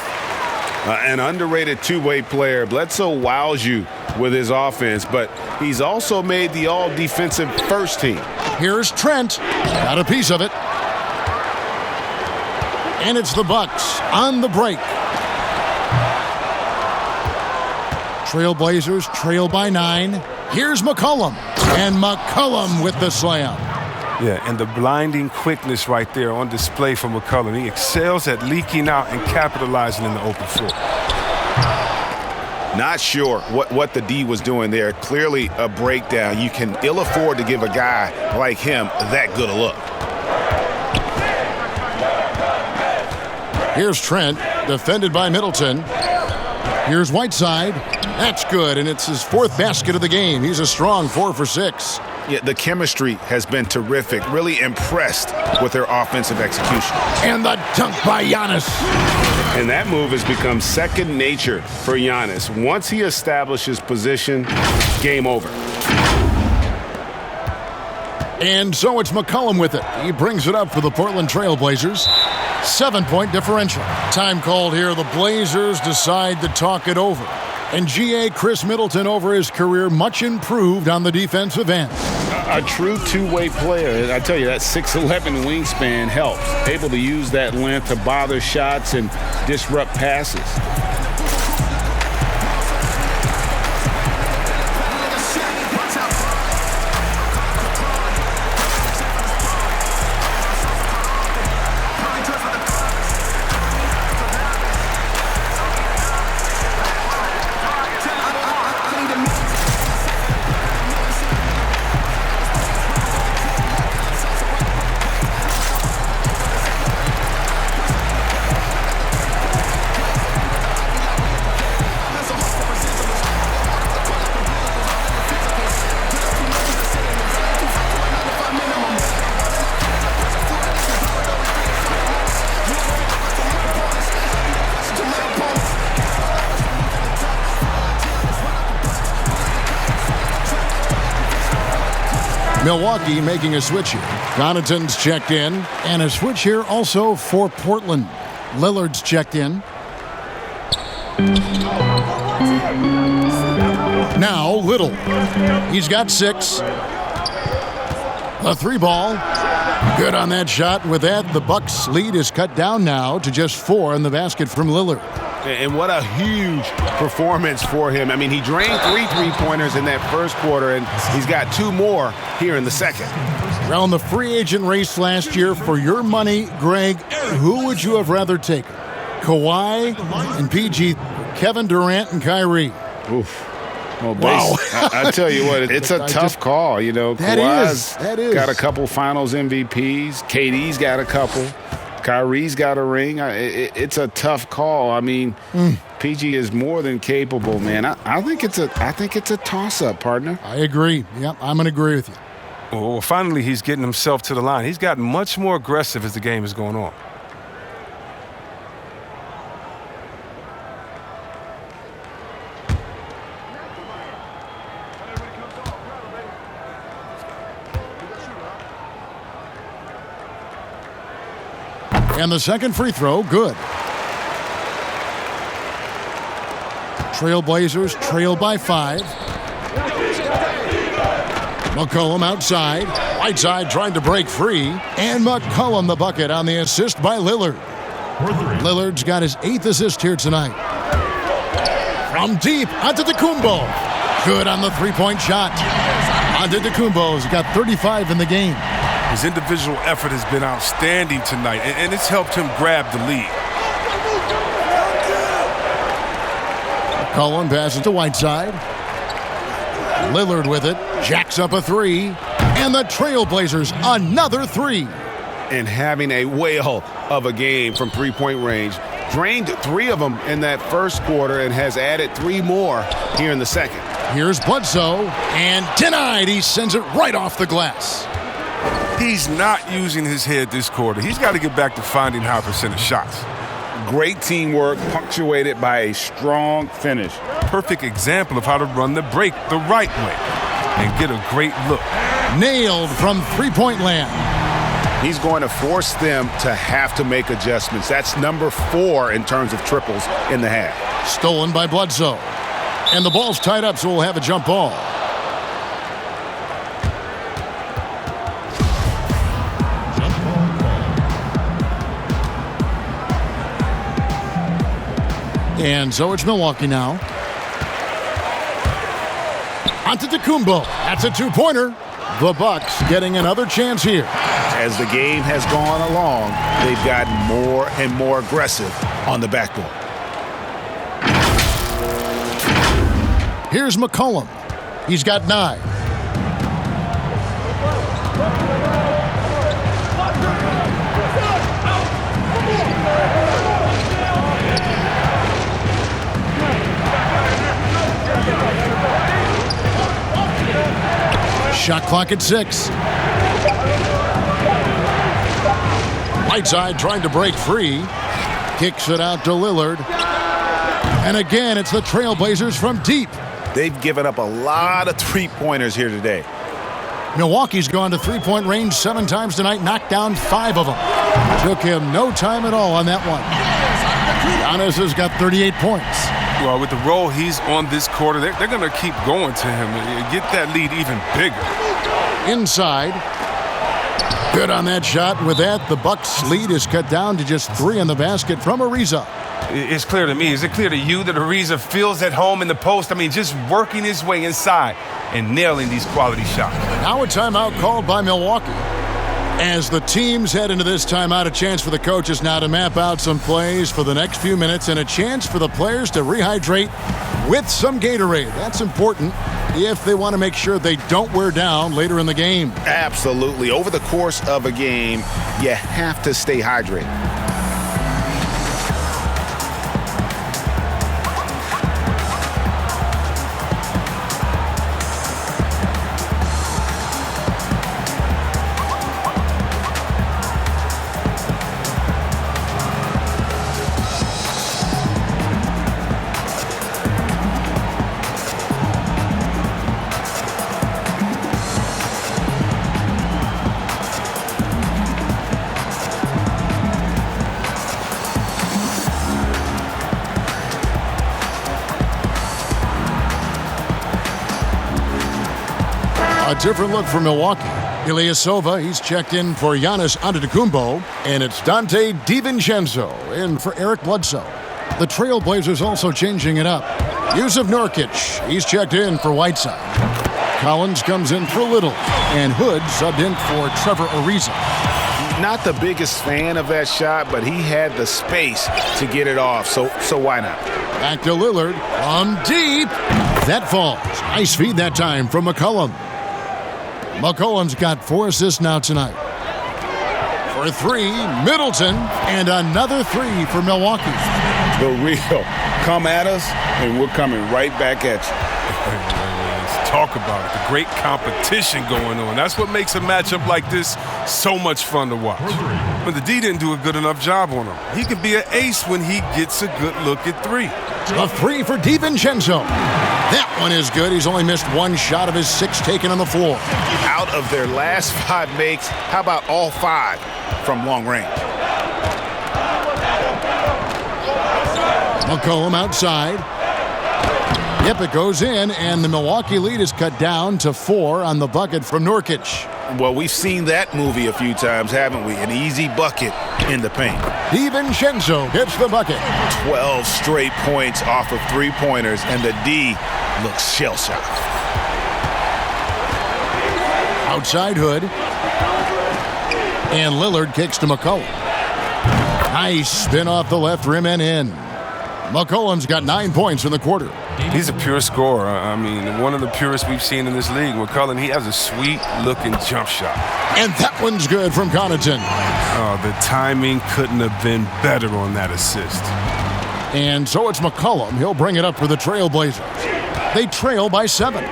An underrated two-way player. Bledsoe wows you with his offense, but he's also made the all-defensive first team. Here's Trent. Got a piece of it. And it's the Bucks on the break. Trailblazers trail by 9. Here's McCollum. And McCollum with the slam. Yeah, and the blinding quickness right there on display for McCollum. He excels at leaking out and capitalizing in the open floor. Not sure what the D was doing there. Clearly a breakdown. You can ill afford to give a guy like him that good a look. Here's Trent, defended by Middleton. Here's Whiteside. That's good, and it's his 4th basket of the game. He's a strong 4 for 6. Yeah, the chemistry has been terrific. Really impressed with their offensive execution. And the dunk by Giannis. And that move has become second nature for Giannis. Once he establishes position, game over. And so it's McCollum with it. He brings it up for the Portland Trail Blazers. 7-point differential. Time called here. The Blazers decide to talk it over. And G.A. Chris Middleton over his career much improved on the defensive end. A true two-way player. I tell you, that 6'11" wingspan helps. Able to use that length to bother shots and disrupt passes. Milwaukee making a switch here. Connaughton's checked in. And a switch here also for Portland. Lillard's checked in. Now Little. He's got 6. The 3 ball. Good on that shot. With that, the Bucks' lead is cut down now to just 4 in the basket from Lillard. And what a huge performance for him. I mean, he drained 3 3-pointers in that first quarter, and he's got 2 more here in the second. Around the free agent race last year, for your money, Greg, who would you have rather taken? Kawhi and PG, Kevin Durant and Kyrie. Oof. Well, wow. I tell you what, it's a tough call. You know, Kawhi's that is. got a couple finals MVPs. KD's got a couple. Kyrie's got a ring. It's a tough call. I mean, PG is more than capable, man. I think it's a toss-up, partner. I agree. Yep, I'm going to agree with you. Well, finally, he's getting himself to the line. He's gotten much more aggressive as the game is going on. And the second free throw, good. Trailblazers trail by 5. McCollum outside. Whiteside trying to break free. And McCollum the bucket on the assist by Lillard. Lillard's got his 8th assist here tonight. From deep, Antetokounmpo. Good on the 3-point shot. Antetokounmpo's got 35 in the game. His individual effort has been outstanding tonight, and it's helped him grab the lead. McCollum passes to Whiteside. Lillard with it, jacks up a 3, and the Trailblazers another 3. And having a whale of a game from 3-point range. Drained 3 of them in that first quarter and has added 3 more here in the second. Here's Bledsoe, and denied. He sends it right off the glass. He's not using his head this quarter. He's got to get back to finding high percentage shots. Great teamwork punctuated by a strong finish. Perfect example of how to run the break the right way and get a great look. Nailed from 3-point land. He's going to force them to have to make adjustments. That's number 4 in terms of triples in the half. Stolen by Bledsoe. And the ball's tied up, so we'll have a jump ball. And so it's Milwaukee now. Antetokounmpo. That's a 2-pointer. The Bucks getting another chance here. As the game has gone along, they've gotten more and more aggressive on the backboard. Here's McCollum. He's got 9. Shot clock at 6. Whiteside trying to break free. Kicks it out to Lillard. And again, it's the Trailblazers from deep. They've given up a lot of three-pointers here today. Milwaukee's gone to three-point range 7 times tonight, knocked down 5 of them. Took him no time at all on that one. Giannis has got 38 points. Well, with the role he's on this quarter, they're going to keep going to him and get that lead even bigger. Inside. Good on that shot. With that, the Bucks' lead is cut down to just 3 in the basket from Ariza. It's clear to me. Is it clear to you that Ariza feels at home in the post? I mean, just working his way inside and nailing these quality shots. Now a timeout called by Milwaukee. As the teams head into this timeout, a chance for the coaches now to map out some plays for the next few minutes and a chance for the players to rehydrate with some Gatorade. That's important if they want to make sure they don't wear down later in the game. Absolutely. Over the course of a game, you have to stay hydrated. A different look for Milwaukee. Ilyasova, he's checked in for Giannis Antetokounmpo, and it's Dante DiVincenzo in for Eric Bledsoe. The Trailblazers also changing it up. Yusuf Nurkic, he's checked in for Whiteside. Collins comes in for Little, and Hood subbed in for Trevor Ariza. Not the biggest fan of that shot, but he had the space to get it off, so why not? Back to Lillard from deep. That falls. Nice feed that time from McCollum. McCollum's got 4 assists now tonight. For 3, Middleton, and another 3 for Milwaukee. The real. Come at us, and we're coming right back at you. Let's talk about it. The great competition going on. That's what makes a matchup like this so much fun to watch. But the D didn't do a good enough job on him. He can be an ace when he gets a good look at 3. A 3 for DiVincenzo. That one is good. He's only missed 1 shot of his 6 taken on the floor. Out of their last 5 makes, how about all 5 from long range? McCollum outside. Yep, it goes in, and the Milwaukee lead is cut down to 4 on the bucket from Nurkic. Well, we've seen that movie a few times, haven't we? An easy bucket in the paint. DiVincenzo gets the bucket. 12 straight points off of 3-pointers, and the D looks shell-shocked. Outside Hood. And Lillard kicks to McCollum. Nice spin off the left rim and in. McCollum's got 9 points in the quarter. He's a pure scorer. I mean, one of the purest we've seen in this league. McCollum, he has a sweet-looking jump shot. And that one's good from Connaughton. Oh, the timing couldn't have been better on that assist. And so it's McCollum. He'll bring it up for the Trailblazers. They trail by 7.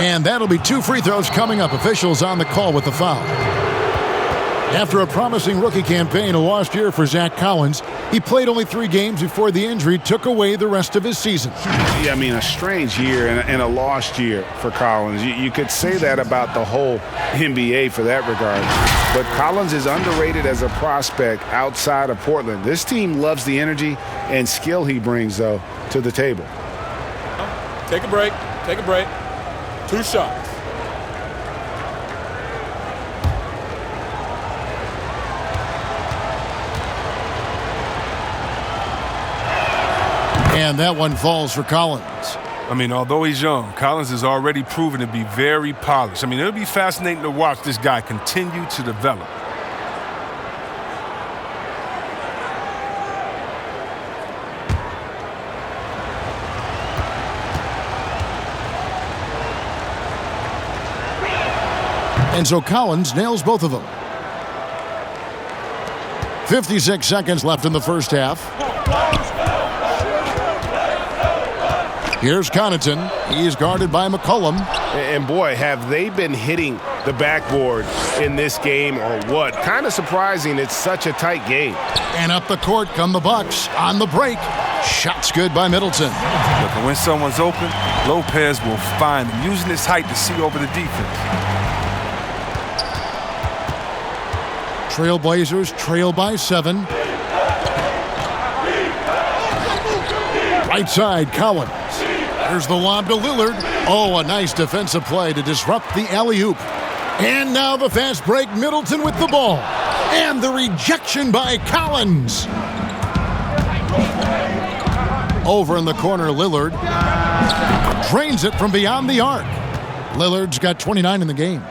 And that'll be 2 free throws coming up. Officials on the call with the foul. After a promising rookie campaign, a lost year for Zach Collins, he played only 3 games before the injury took away the rest of his season. Yeah, I mean, a strange year and a lost year for Collins. You could say that about the whole NBA for that regard. But Collins is underrated as a prospect outside of Portland. This team loves the energy and skill he brings, though, to the table. Take a break. Take a break. 2 shots. And that one falls for Collins. I mean, although he's young, Collins has already proven to be very polished. I mean, it'll be fascinating to watch this guy continue to develop. And so Collins nails both of them. 56 seconds left in the first half. Here's Connaughton. He's guarded by McCollum. And boy, have they been hitting the backboard in this game or what? Kind of surprising it's such a tight game. And up the court come the Bucks on the break. Shots good by Middleton. Look, and when someone's open, Lopez will find him, using his height to see over the defense. Trailblazers trail by 7. Right side, Collins. Here's the lob to Lillard. Oh, a nice defensive play to disrupt the alley-oop. And now the fast break, Middleton with the ball. And the rejection by Collins. Over in the corner, Lillard drains it from beyond the arc. Lillard's got 29 in the game.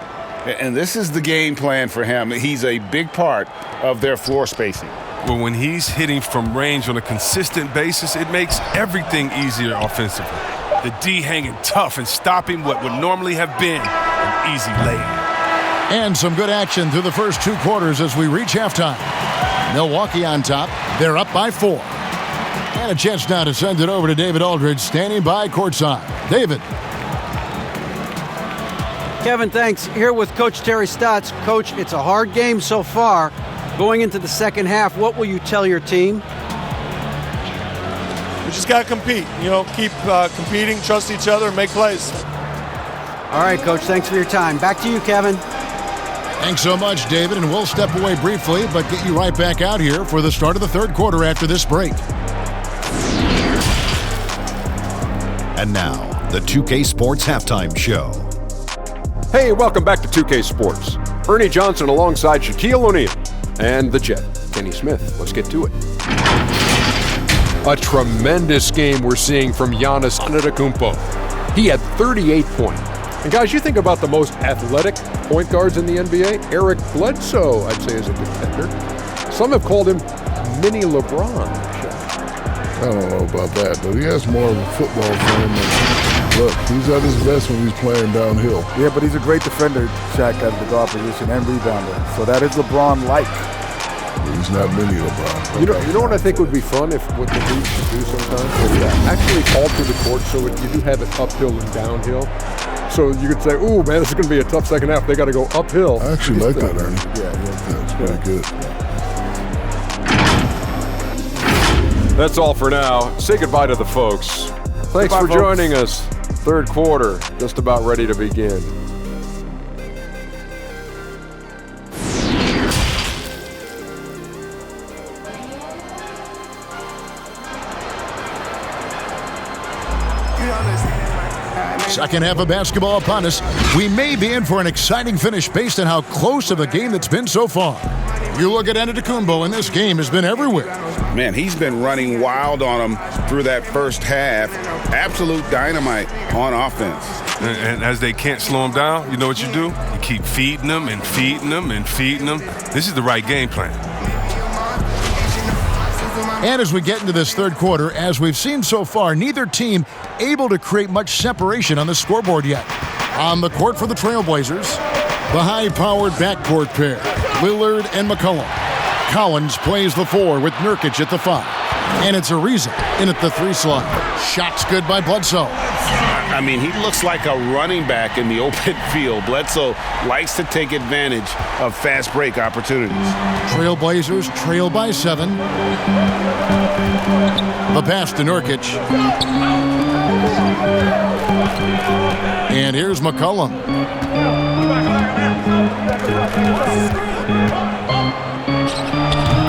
And this is the game plan for him. He's a big part of their floor spacing. Well, when he's hitting from range on a consistent basis, it makes everything easier offensively. The D hanging tough and stopping what would normally have been an easy lay. And some good action through the first 2 quarters as we reach halftime. Milwaukee on top. They're up by 4. And a chance now to send it over to David Aldridge, standing by courtside. David. Kevin, thanks. Here with Coach Terry Stotts. Coach, it's a hard game so far. Going into the second half, what will you tell your team? We just got to compete. Keep competing, trust each other, and make plays. All right, Coach, thanks for your time. Back to you, Kevin. Thanks so much, David, and we'll step away briefly, but get you right back out here for the start of the third quarter after this break. And now, the 2K Sports Halftime Show. Hey, welcome back to 2K Sports. Ernie Johnson alongside Shaquille O'Neal and the Jet, Kenny Smith. Let's get to it. A tremendous game we're seeing from Giannis Antetokounmpo. He had 38 points. And guys, you think about the most athletic point guards in the NBA, Eric Bledsoe, I'd say, is a contender. Some have called him mini LeBron. I don't know about that, but he has more of a football frame. Look, he's at his best when he's playing downhill. Yeah, but he's a great defender, Shaq, at the guard position and rebounder. So that is LeBron-like. He's not mini LeBron. You know what I think would be fun if what the league should do sometimes? Is actually alter the court so you do have it uphill and downhill. So you could say, "Ooh, man, this is going to be a tough second half. They got to go uphill." I actually like that, Ernie. Yeah, it's pretty good. That's all for now. Say goodbye to the folks. Thanks for joining us. Third quarter, just about ready to begin. Second half of basketball upon us. We may be in for an exciting finish based on how close of a game that's been so far. You look at Antetokounmpo, and this game has been everywhere. Man, he's been running wild on him through that first half. Absolute dynamite on offense. And as they can't slow him down, you know what you do? You keep feeding them and feeding them and feeding them. This is the right game plan. And as we get into this third quarter, as we've seen so far, neither team able to create much separation on the scoreboard yet. On the court for the Trailblazers, the high-powered backcourt pair, Lillard and McCollum. Collins plays the 4 with Nurkic at the 5. And it's Ariza in at the 3 slot. Shots good by Bledsoe. I mean, he looks like a running back in the open field. Bledsoe likes to take advantage of fast break opportunities. Trailblazers trail by 7. The pass to Nurkic. And here's McCollum.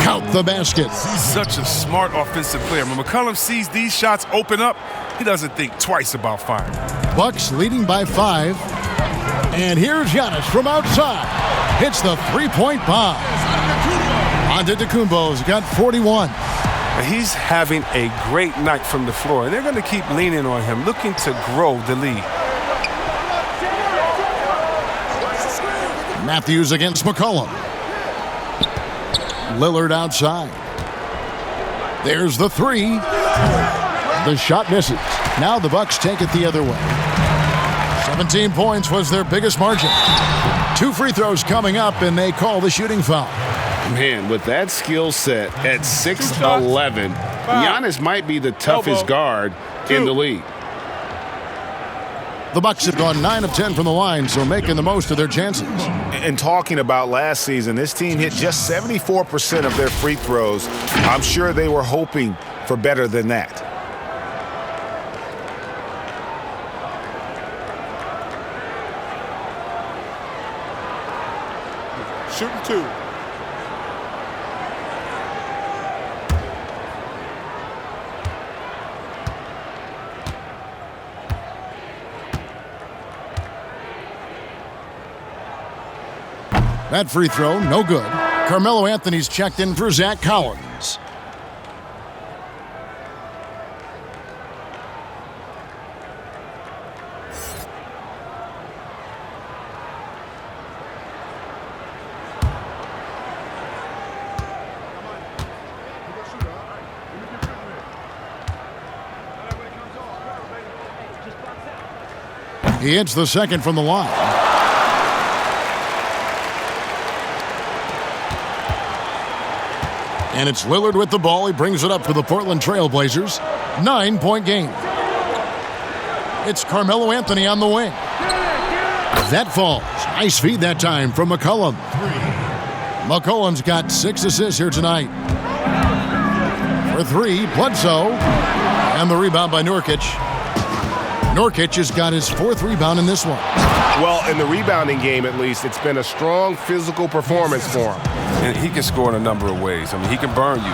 Count the basket. He's such a smart offensive player. When McCollum sees these shots open up, he doesn't think twice about firing. Bucks leading by 5. And here's Giannis from outside. Hits the 3-point bomb. Antetokounmpo's got 41. He's having a great night from the floor, and they're going to keep leaning on him, looking to grow the lead. Matthews against McCollum. Lillard outside. There's the three. The shot misses. Now the Bucks take it the other way. 17 points was their biggest margin. 2 free throws coming up, and they call the shooting foul. Man, with that skill set at 6'11", Giannis might be the toughest guard in the league. The Bucks have gone 9 of 10 from the line, so making the most of their chances. And talking about last season, this team hit just 74% of their free throws. I'm sure they were hoping for better than that. Shooting 2. That free throw, no good. Carmelo Anthony's checked in for Zach Collins. He hits the second from the line. And it's Lillard with the ball. He brings it up for the Portland Trail Blazers. 9-point game. It's Carmelo Anthony on the wing. That falls. Nice feed that time from McCollum. McCollum's got 6 assists here tonight. For 3, Bledsoe. And the rebound by Nurkic. Nurkic has got his 4th rebound in this one. Well, in the rebounding game, at least, it's been a strong physical performance for him. And he can score in a number of ways. I mean, he can burn you.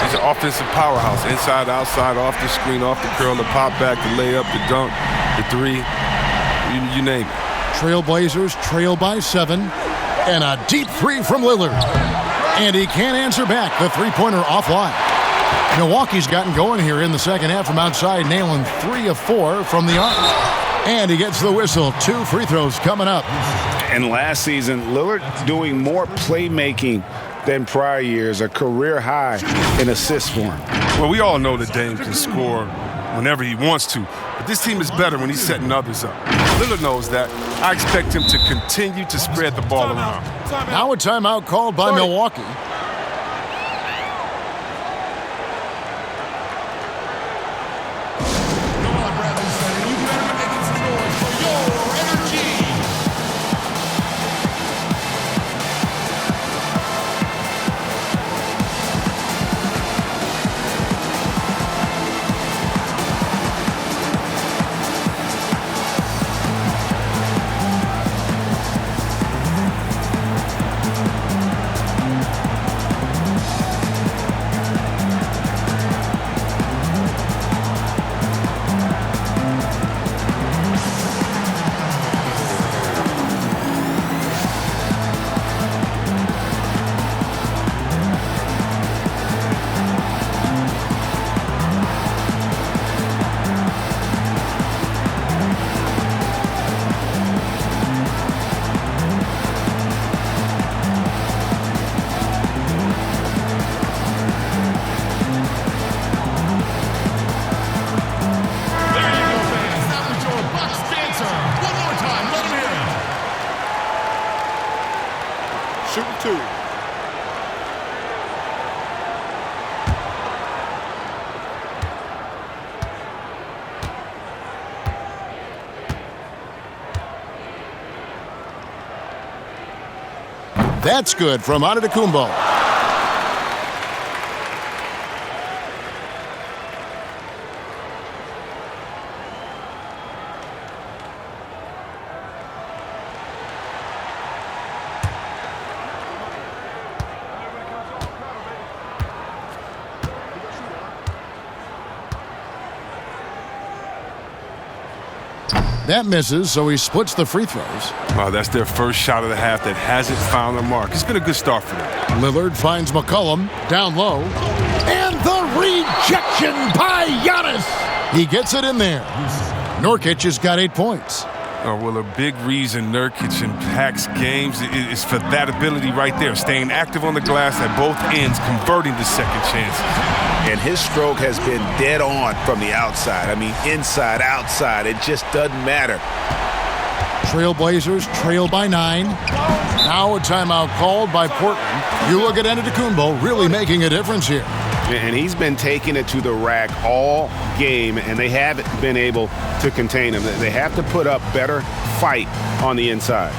He's an offensive powerhouse. Inside, outside, off the screen, off the curl, the pop back, the layup, the dunk, the 3. You name it. Trailblazers trail by 7. And a deep 3 from Lillard. And he can't answer back. The three-pointer offline. Milwaukee's gotten going here in the second half from outside, nailing 3 of 4 from the arc. And he gets the whistle. 2 free throws coming up. And last season, Lillard doing more playmaking than prior years, a career high in assists for him. Well, we all know that Dame can score whenever he wants to, but this team is better when he's setting others up. Lillard knows that. I expect him to continue to spread the ball around. Now a timeout called by Milwaukee. Shooting 2. That's good from Antetokounmpo. That misses, so he splits the free throws. Wow, that's their first shot of the half that hasn't found a mark. It's been a good start for them. Lillard finds McCollum down low. And the Rejection by Giannis. He gets it in there. Nurkic has got 8 points. Oh, well, a big reason Nurkic impacts games is for that ability right there, staying active on the glass at both ends, converting the second chances. And his stroke has been dead on from the outside. I mean, inside, outside, it just doesn't matter. Trailblazers trail by 9. Now a timeout called by Portland. You look at Antetokounmpo really making a difference here. And he's been taking it to the rack all game, and they haven't been able to contain him. They have to put up better fight on the inside.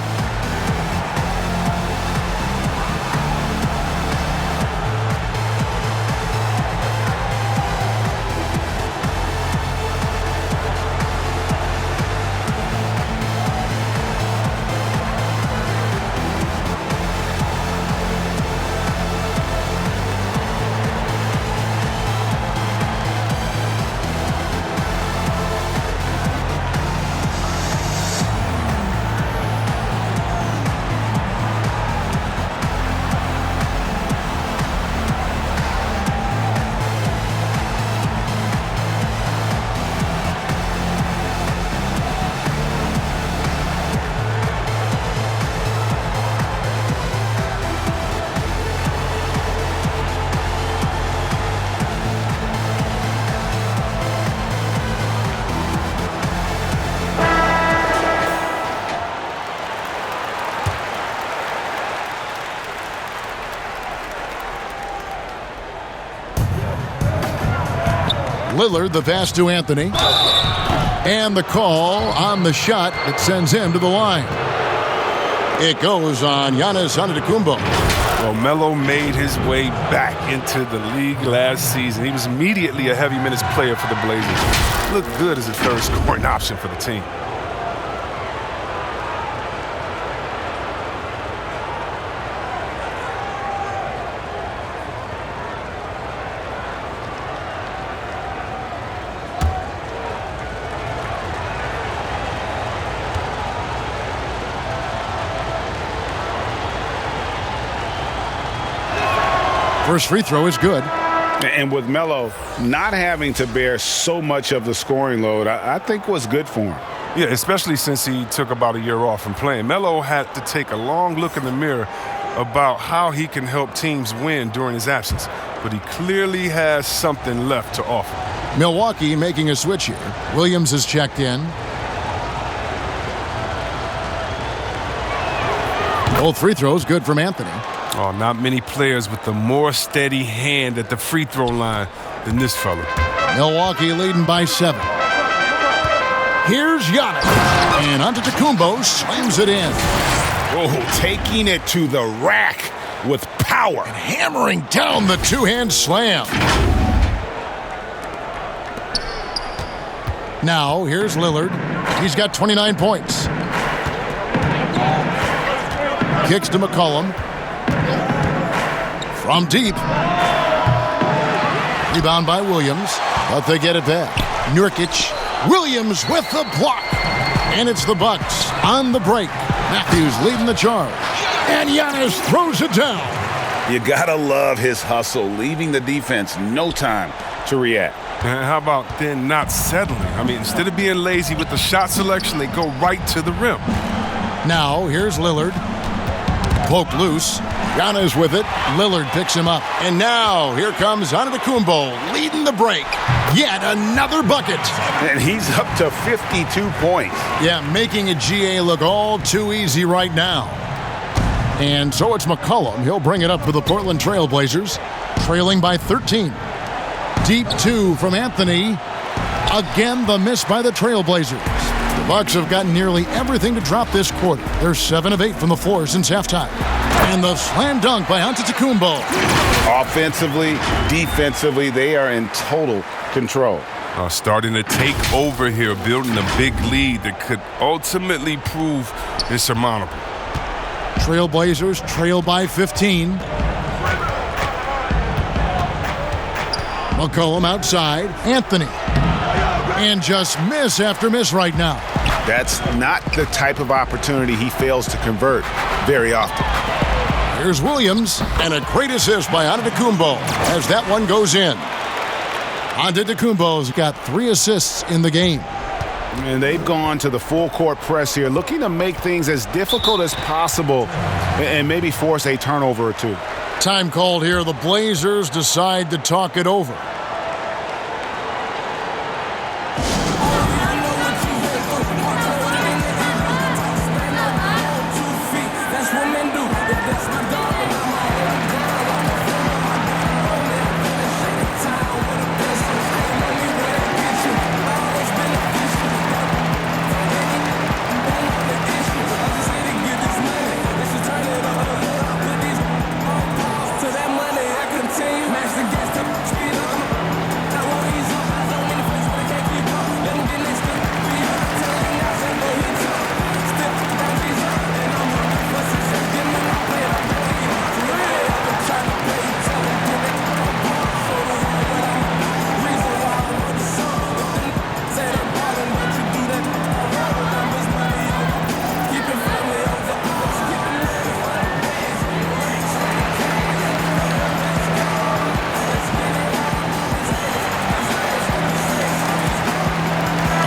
Lillard, the pass to Anthony. And the call on the shot that sends him to the line. It goes on Giannis Antetokounmpo. Well, Melo made his way back into the league last season. He was immediately a heavy minutes player for the Blazers. Looked good as a third scoring option for the team. First free throw is good. And with Melo not having to bear so much of the scoring load, I think was good for him. Yeah, especially since he took about a year off from playing. Melo had to take a long look in the mirror about how he can help teams win during his absence. But he clearly has something left to offer. Milwaukee making a switch here. Williams is checked in. Both free throws good from Anthony. Oh, not many players with a more steady hand at the free throw line than this fella. Milwaukee leading by 7. Here's Giannis. And Antetokounmpo slams it in. Oh, taking it to the rack with power. And hammering down the two-hand slam. Now, here's Lillard. He's got 29 points. Kicks to McCollum. From deep. Rebound by Williams, but they get it back. Nurkic. Williams with the block. And it's the Bucks on the break. Matthews leading the charge. And Giannis throws it down. You gotta love his hustle, leaving the defense no time to react. And how about then not settling? I mean, instead of being lazy with the shot selection, they go right to the rim. Now, here's Lillard. Poked loose. Giannis with it. Lillard picks him up. And now, here comes Antetokounmpo leading the break. Yet another bucket. And he's up to 52 points. Yeah, making a GA look all too easy right now. And so it's McCollum. He'll bring it up for the Portland Trail Blazers, trailing by 13. Deep 2 from Anthony. Again, the miss by the Trail Blazers. The Bucks have gotten nearly everything to drop this quarter. They're 7 of 8 from the floor since halftime. And the slam dunk by Antetokounmpo. Offensively, defensively, they are in total control. Starting to take over here, building a big lead that could ultimately prove insurmountable. Trailblazers trail by 15. McCollum outside. Anthony. And just miss after miss right now. That's not the type of opportunity he fails to convert very often. Here's Williams, and a great assist by Antetokounmpo as that one goes in. Antetokounmpo's got 3 assists in the game. And they've gone to the full court press here, looking to make things as difficult as possible and maybe force a turnover or two. Time called here. The Blazers decide to talk it over.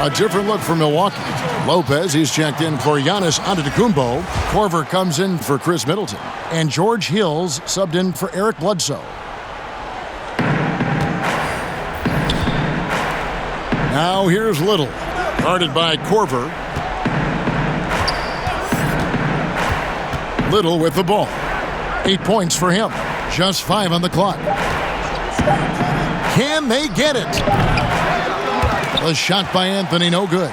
A different look for Milwaukee. Lopez, he's checked in for Giannis Antetokounmpo. Korver comes in for Chris Middleton. And George Hill's subbed in for Eric Bledsoe. Now here's Little, guarded by Korver. Little with the ball. 8 points for him. Just 5 on the clock. Can they get it? A shot by Anthony, no good.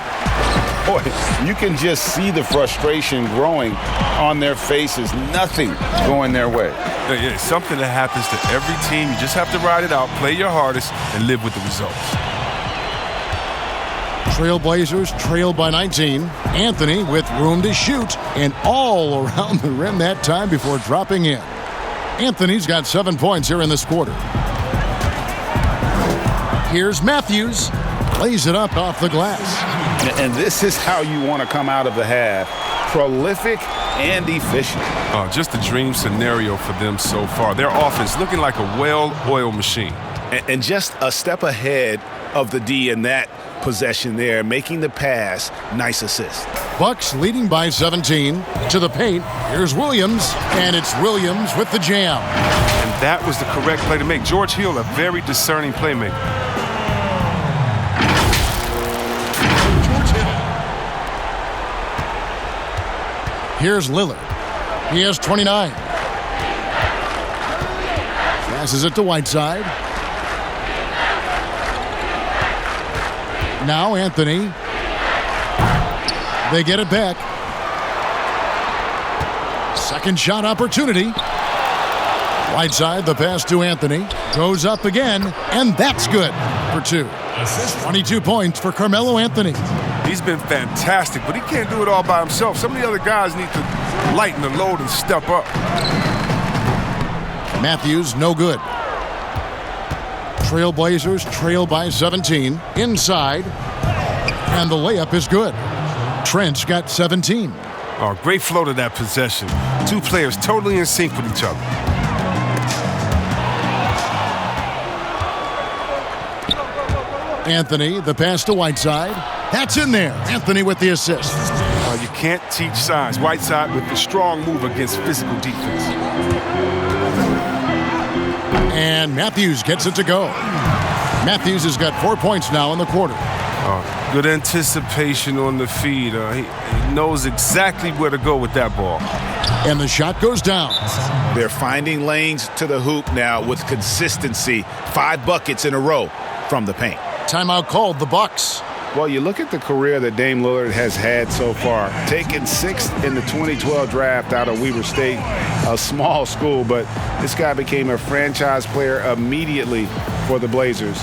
Boy, you can just see the frustration growing on their faces. Nothing going their way. Yeah, it's something that happens to every team. You just have to ride it out, play your hardest, and live with the results. Trailblazers trail by 19. Anthony with room to shoot and all around the rim that time before dropping in. Anthony's got 7 points here in this quarter. Here's Matthews. Lays it up off the glass. And this is how you want to come out of the half. Prolific and efficient. Just a dream scenario for them so far. Their offense looking like a well-oiled machine. And just a step ahead of the D in that possession there, making the pass. Nice assist. Bucks leading by 17. To the paint. Here's Williams. And it's Williams with the jam. And that was the correct play to make. George Hill, a very discerning playmaker. Here's Lillard. He has 29. Passes it to Whiteside. Now Anthony. They get it back. Second shot opportunity. Whiteside, the pass to Anthony. Goes up again, and that's good for 2. 22 points for Carmelo Anthony. He's been fantastic, but he can't do it all by himself. Some of the other guys need to lighten the load and step up. Matthews, no good. Trailblazers trail by 17. Inside. And the layup is good. Trent's got 17. Oh, great flow to that possession. 2 players totally in sync with each other. Anthony, the pass to Whiteside. That's in there. Anthony with the assist. You can't teach size. Whiteside with the strong move against physical defense. And Matthews gets it to go. Matthews has got 4 points now in the quarter. Good anticipation on the feed. He knows exactly where to go with that ball. And the shot goes down. They're finding lanes to the hoop now with consistency. 5 buckets in a row from the paint. Timeout called, the Bucks. Well, you look at the career that Dame Lillard has had so far. Taken 6th in the 2012 draft out of Weber State, a small school, but this guy became a franchise player immediately for the Blazers.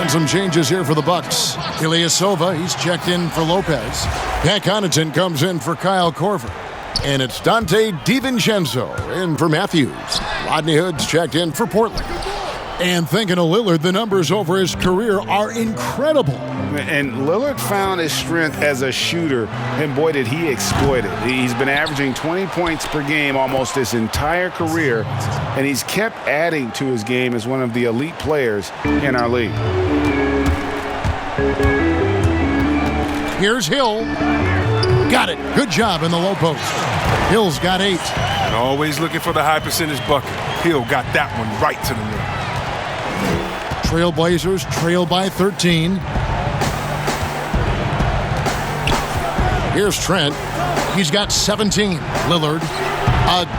And some changes here for the Bucks. Ilyasova, he's checked in for Lopez. Pat Connaughton comes in for Kyle Korver. And it's Dante DiVincenzo in for Matthews. Rodney Hood's checked in for Portland. And thinking of Lillard, the numbers over his career are incredible. And Lillard found his strength as a shooter, and boy, did he exploit it. He's been averaging 20 points per game almost his entire career, and he's kept adding to his game as one of the elite players in our league. Here's Hill. Got it. Good job in the low post. Hill's got 8. And always looking for the high percentage bucket. Hill got that one right to the rim. Trailblazers trail by 13. Here's Trent. He's got 17. Lillard.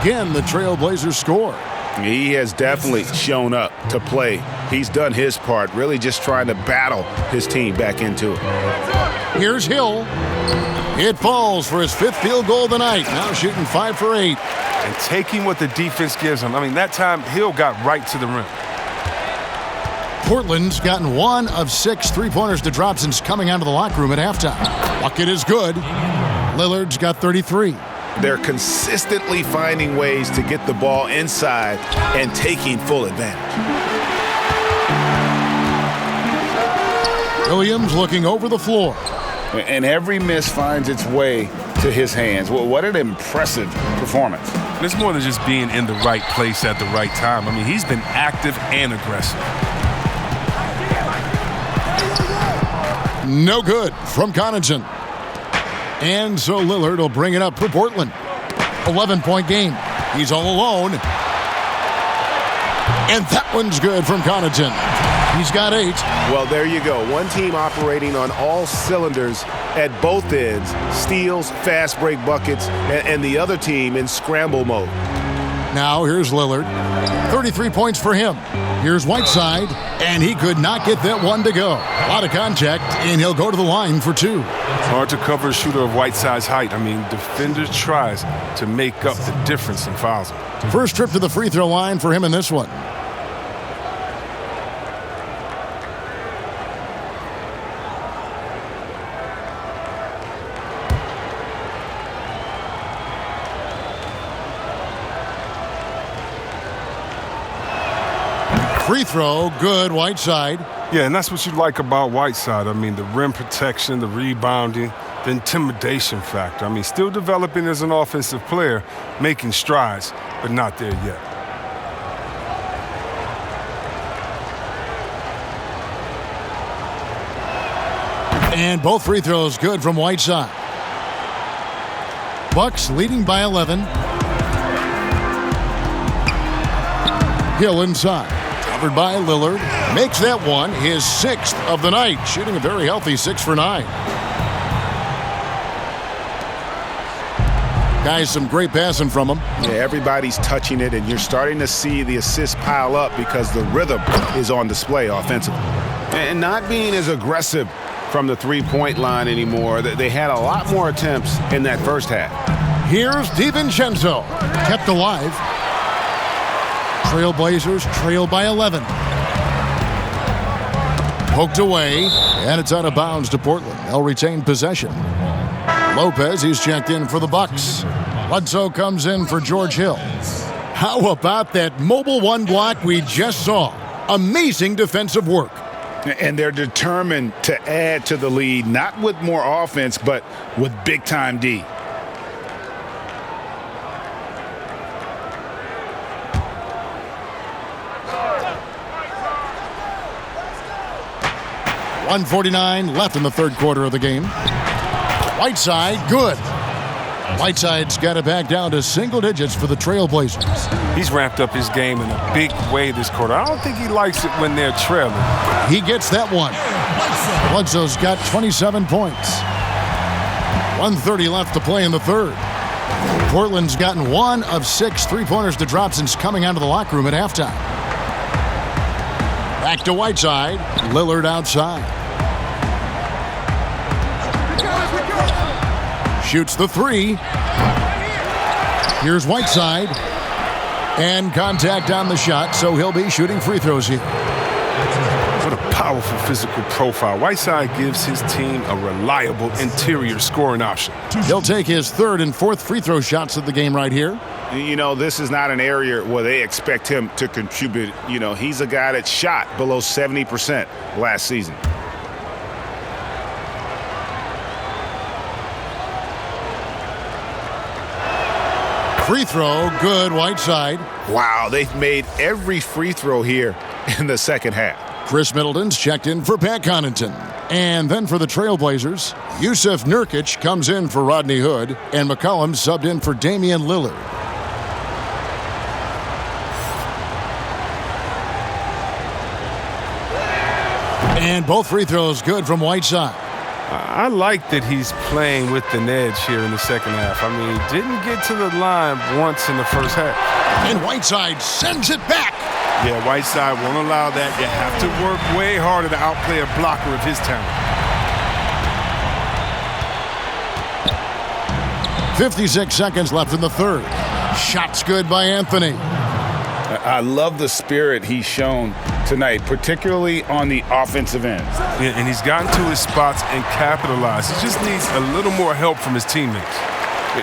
Again, the Trailblazers score. He has definitely shown up to play. He's done his part, really just trying to battle his team back into it. Here's Hill. It falls for his 5th field goal of the night. Now shooting 5 for 8. And taking what the defense gives him. I mean, that time Hill got right to the rim. Portland's gotten 1 of 6 three-pointers to drop since coming out of the locker room at halftime. Bucket is good. Lillard's got 33. They're consistently finding ways to get the ball inside and taking full advantage. Williams looking over the floor. And every miss finds its way to his hands. Well, what an impressive performance. It's more than just being in the right place at the right time. I mean, he's been active and aggressive. No good from Connaughton. And so Lillard will bring it up for Portland. 11-point game. He's all alone. And that one's good from Connaughton. He's got 8. Well, there you go. One team operating on all cylinders at both ends. Steals, fast break buckets, and the other team in scramble mode. Now here's Lillard. 33 points for him. Here's Whiteside, and he could not get that one to go. A lot of contact, and he'll go to the line for 2. Hard to cover a shooter of Whiteside's height. I mean, defender tries to make up the difference and fouls him. First trip to the free throw line for him in this one. Free throw, good, Whiteside. Yeah, and that's what you like about Whiteside. I mean, the rim protection, the rebounding, the intimidation factor. I mean, still developing as an offensive player, making strides, but not there yet. And both free throws good from Whiteside. Bucks leading by 11. Hill inside. Covered by Lillard. Makes that one his 6th of the night. Shooting a very healthy 6 for 9. Guys, some great passing from him. Yeah, everybody's touching it, and you're starting to see the assists pile up because the rhythm is on display offensively. And not being as aggressive from the three-point line anymore. They had a lot more attempts in that first half. Here's DiVincenzo. Kept alive. Trailblazers trail by 11. Poked away, and it's out of bounds to Portland. They'll retain possession. Lopez, he's checked in for the Bucks. Bledsoe comes in for George Hill. How about that mobile one block we just saw? Amazing defensive work. And they're determined to add to the lead, not with more offense, but with big-time D. .149 left in the third quarter of the game. Whiteside, good. Whiteside's got it back down to single digits for the Trailblazers. He's ramped up his game in a big way this quarter. I don't think he likes it when they're trailing. He gets that one. Bledsoe's got 27 points. 1:30 left to play in the third. Portland's gotten 1 of 6 three-pointers to drop since coming out of the locker room at halftime. Back to Whiteside. Lillard outside. Shoots the 3. Here's Whiteside. And contact on the shot, so he'll be shooting free throws here. What a powerful physical profile. Whiteside gives his team a reliable interior scoring option. He'll take his third and fourth free throw shots of the game right here. You know, this is not an area where they expect him to contribute. You know, he's a guy that shot below 70% last season. Free throw, good, Whiteside. Wow, they've made every free throw here in the second half. Chris Middleton's checked in for Pat Connaughton. And then for the Trailblazers, Yusuf Nurkic comes in for Rodney Hood, and McCollum subbed in for Damian Lillard. And both free throws good from Whiteside. I like that he's playing with an edge here in the second half. I mean, he didn't get to the line once in the first half. And Whiteside sends it back. Yeah, Whiteside won't allow that. You have to work way harder to outplay a blocker of his talent. 56 seconds left in the third. Shots good by Anthony. I love the spirit he's shown tonight, particularly on the offensive end. Yeah, and he's gotten to his spots and capitalized. He just needs a little more help from his teammates.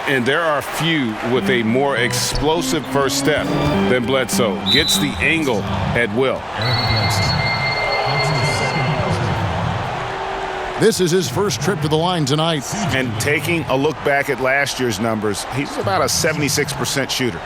And there are few with a more explosive first step than Bledsoe. Gets the angle at will. This is his first trip to the line tonight. And taking a look back at last year's numbers, he's about a 76% shooter.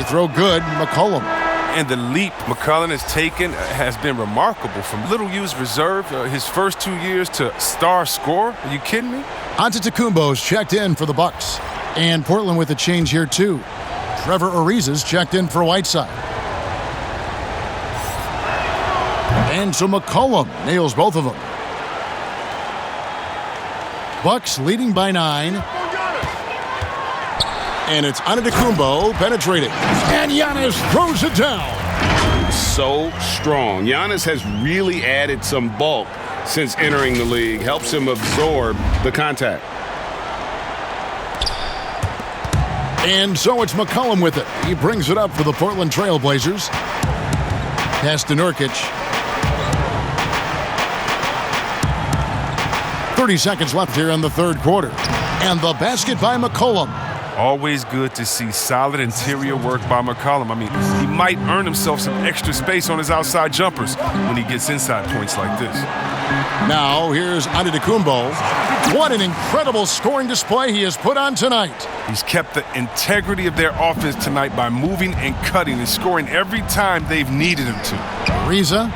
Throw good, McCollum. And the leap McCollum has taken has been remarkable. From little used reserve his first 2 years to star scorer. Are you kidding me? Antetokounmpo's checked in for the Bucks. And Portland with a change here too. Trevor Ariza's checked in for Whiteside. And so McCollum nails both of them. Bucks leading by 9. And it's Antetokounmpo penetrating. And Giannis throws it down. So strong. Giannis has really added some bulk since entering the league. Helps him absorb the contact. And so it's McCollum with it. He brings it up for the Portland Trailblazers. Pass to Nurkic. 30 seconds left here in the third quarter. And the basket by McCollum. Always good to see solid interior work by McCollum. I mean, he might earn himself some extra space on his outside jumpers when he gets inside points like this. Now, here's Antetokounmpo. What an incredible scoring display he has put on tonight. He's kept the integrity of their offense tonight by moving and cutting and scoring every time they've needed him to. Ariza.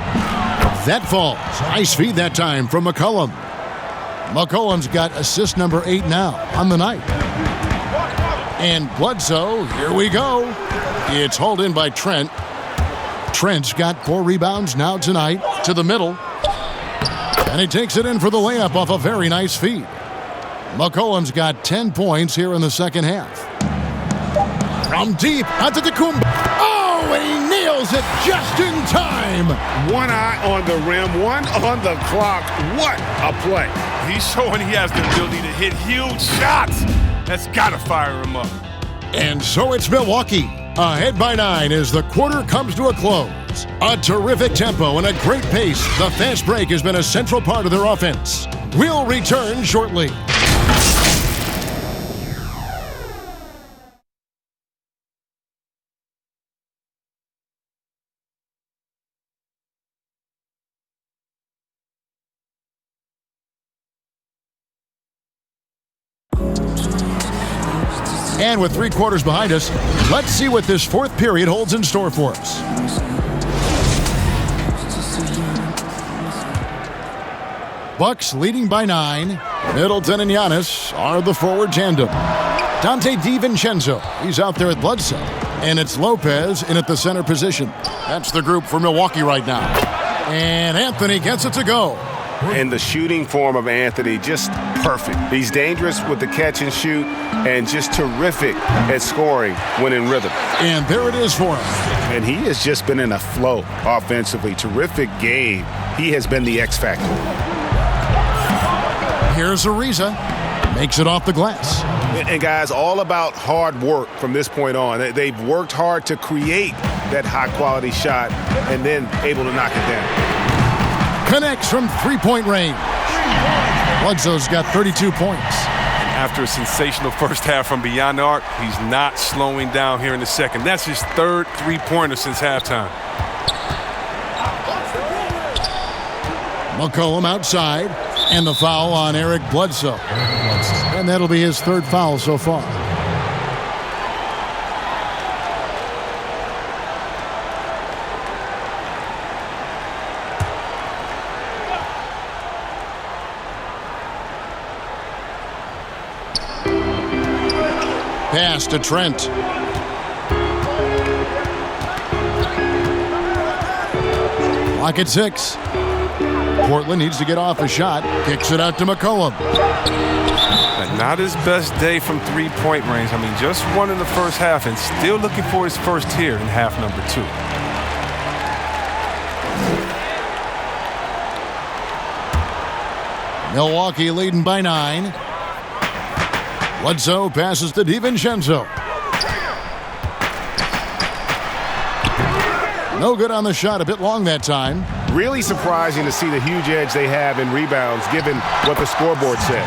That falls. Nice feed that time from McCollum. McCollum's got assist number 8 now on the night. And Bledsoe, here we go. It's hauled in by Trent. Trent's got 4 rebounds now tonight to the middle. And he takes it in for the layup off a very nice feed. McCollum's got 10 points here in the second half. From deep, Antetokounmpo. Oh, he nails it just in time. One eye on the rim, one on the clock. What a play. He's showing he has the ability to hit huge shots. That's got to fire him up. And so it's Milwaukee, ahead by 9 as the quarter comes to a close. A terrific tempo and a great pace. The fast break has been a central part of their offense. We'll return shortly. And with 3 quarters behind us, let's see what this fourth period holds in store for us. Bucks leading by 9. Middleton and Giannis are the forward tandem. Dante DiVincenzo, he's out there at Bledsoe. And it's Lopez in at the center position. That's the group for Milwaukee right now. And Anthony gets it to go. And the shooting form of Anthony just perfect. He's dangerous with the catch and shoot and just terrific at scoring when in rhythm. And there it is for him. And he has just been in a flow offensively. Terrific game. He has been the X factor. Here's Ariza. Makes it off the glass. And guys, all about hard work from this point on. They've worked hard to create that high-quality shot and then able to knock it down. Connects from three-point range. Bledsoe's got 32 points. After a sensational first half from beyond the arc, he's not slowing down here in the second. That's his third three-pointer since halftime. McCollum outside, and the foul on Eric Bledsoe. And that'll be his third foul so far. Pass to Trent. Clock at 6. Portland needs to get off a shot. Kicks it out to McCollum. And not his best day from three-point range. I mean, just one in the first half and still looking for his first here in half number 2. Milwaukee leading by 9. Bledsoe passes to DiVincenzo. No good on the shot, a bit long that time. Really surprising to see the huge edge they have in rebounds given what the scoreboard says.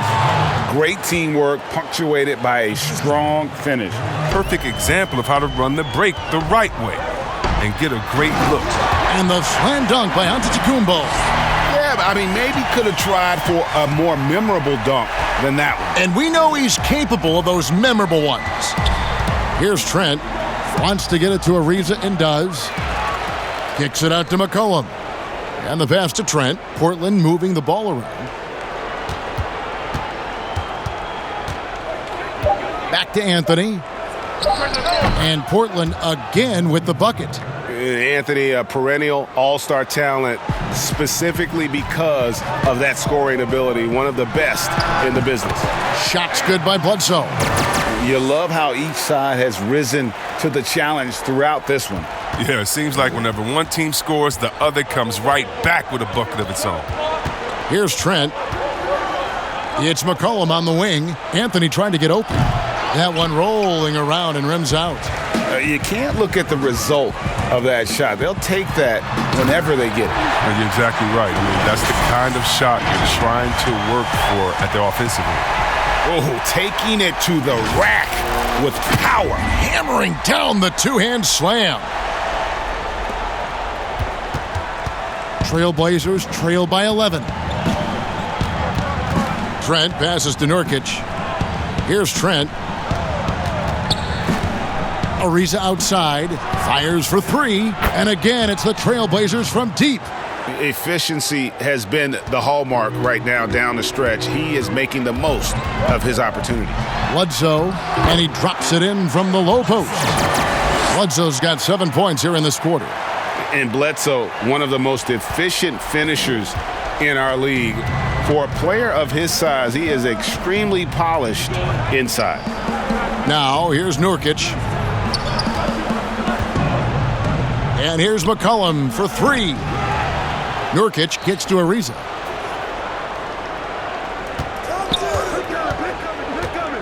Great teamwork punctuated by a strong finish. Perfect example of how to run the break the right way and get a great look. And the slam dunk by Antetokounmpo. Yeah, but I mean, maybe could have tried for a more memorable dunk than that one. And we know he's capable of those memorable ones. Here's Trent. Wants to get it to Ariza and does. Kicks it out to McCollum. And the pass to Trent. Portland moving the ball around. Back to Anthony. And Portland again with the bucket. Anthony, a perennial all-star talent, specifically because of that scoring ability. One of the best in the business. Shots good by Bledsoe. You love how each side has risen to the challenge throughout this one. Yeah, it seems like whenever one team scores, the other comes right back with a bucket of its own. Here's Trent. It's McCollum on the wing. Anthony trying to get open. That one rolling around and rims out. You can't look at the result of that shot. They'll take that whenever they get it. You're exactly right. I mean, that's the kind of shot you're trying to work for at the offensive end. Oh, taking it to the rack with power. Hammering down the two-hand slam. Trailblazers trail by 11. Trent passes to Nurkic. Here's Trent. Ariza outside. Fires for 3. And again, it's the Trailblazers from deep. Efficiency has been the hallmark right now down the stretch. He is making the most of his opportunity. Bledsoe, and he drops it in from the low post. Bledsoe's got 7 points here in this quarter. And Bledsoe, one of the most efficient finishers in our league. For a player of his size, he is extremely polished inside. Now, here's Nurkic. And here's McCollum for 3. Nurkic kicks to Ariza.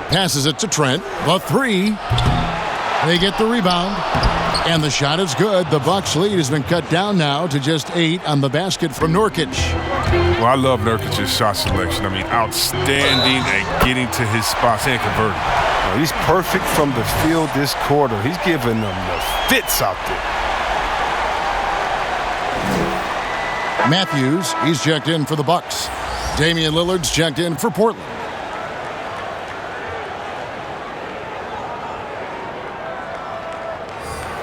Passes it to Trent. The 3. They get the rebound. And the shot is good. The Bucks lead has been cut down now to just 8 on the basket from Nurkic. Well, I love Nurkic's shot selection. I mean, outstanding at getting to his spots and converting. He's perfect from the field this quarter. He's giving them the fits out there. Matthews, he's checked in for the Bucks. Damian Lillard's checked in for Portland.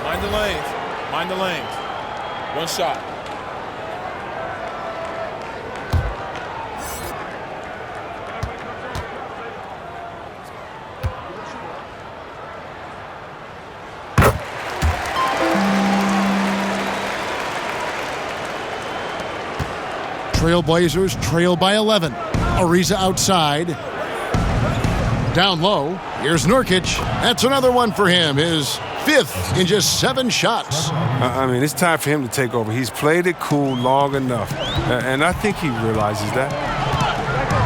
Mind the lanes. Mind the lanes. One shot. Trailblazers trail by 11. Ariza outside. Down low. Here's Nurkic. That's another one for him. His 5th in just 7 shots. I mean, it's time for him to take over. He's played it cool long enough, and I think he realizes that.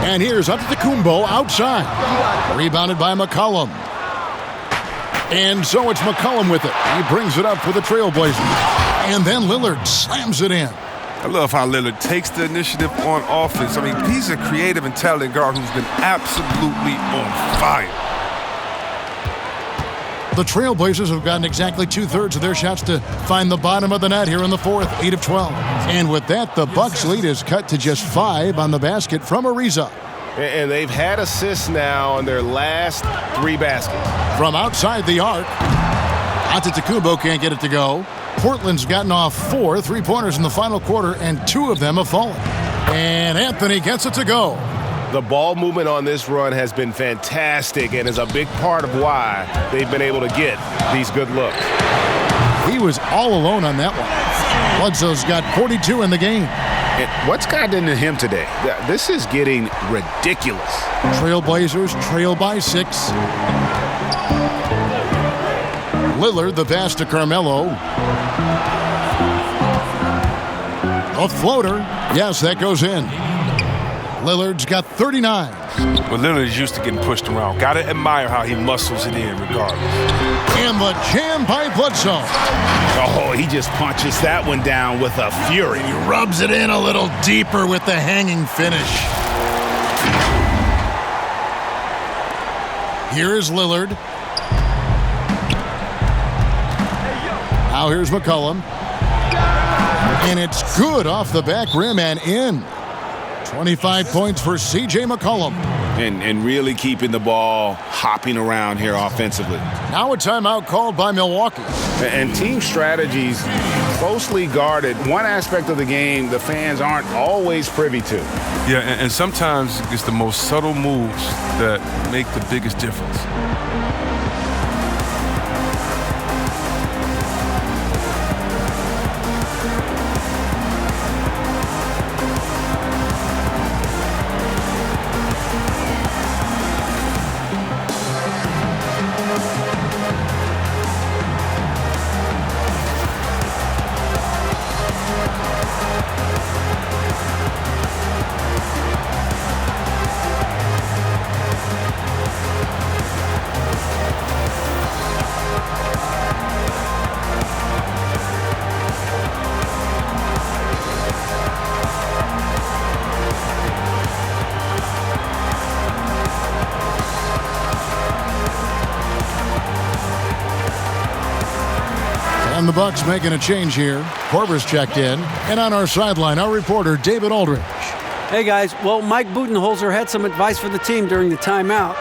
And here's Antetokounmpo outside. Rebounded by McCollum. And so it's McCollum with it. He brings it up for the Trailblazers. And then Lillard slams it in. I love how Lillard takes the initiative on offense. I mean, he's a creative and talented guard who's been absolutely on fire. The Trailblazers have gotten exactly 2/3 of their shots to find the bottom of the net here in the 4th, 8 of 12. And with that, the Bucks lead is cut to just 5 on the basket from Ariza. And they've had assists now on their last 3 baskets. From outside the arc, Antetokounmpo can't get it to go. Portland's gotten off 4 3-pointers in the final quarter, and 2 of them have fallen. And Anthony gets it to go. The ball movement on this run has been fantastic and is a big part of why they've been able to get these good looks. He was all alone on that one. Bledsoe's got 42 in the game. And what's gotten into him today? This is getting ridiculous. Trailblazers trail by 6. Lillard, the pass to Carmelo. A floater. Yes, that goes in. Lillard's got 39. Well, Lillard's used to getting pushed around. Got to admire how he muscles it in regardless. And the jam by Bledsoe. Oh, he just punches that one down with a fury. He rubs it in a little deeper with the hanging finish. Here is Lillard. Now here's McCollum. And it's good off the back rim and in. 25 points for C.J. McCollum. And really keeping the ball hopping around here offensively. Now a timeout called by Milwaukee. And team strategies closely guarded. One aspect of the game the fans aren't always privy to. Yeah, and sometimes it's the most subtle moves that make the biggest difference. And the Bucks making a change here. Korver's checked in. And on our sideline, our reporter, David Aldridge. Hey, guys. Well, Mike Budenholzer had some advice for the team during the timeout.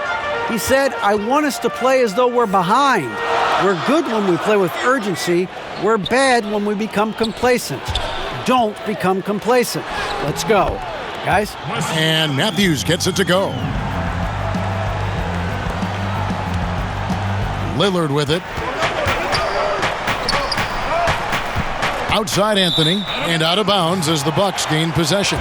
He said, I want us to play as though we're behind. We're good when we play with urgency. We're bad when we become complacent. Don't become complacent. Let's go. Guys? And Matthews gets it to go. Lillard with it. Outside Anthony, and out of bounds as the Bucks gain possession.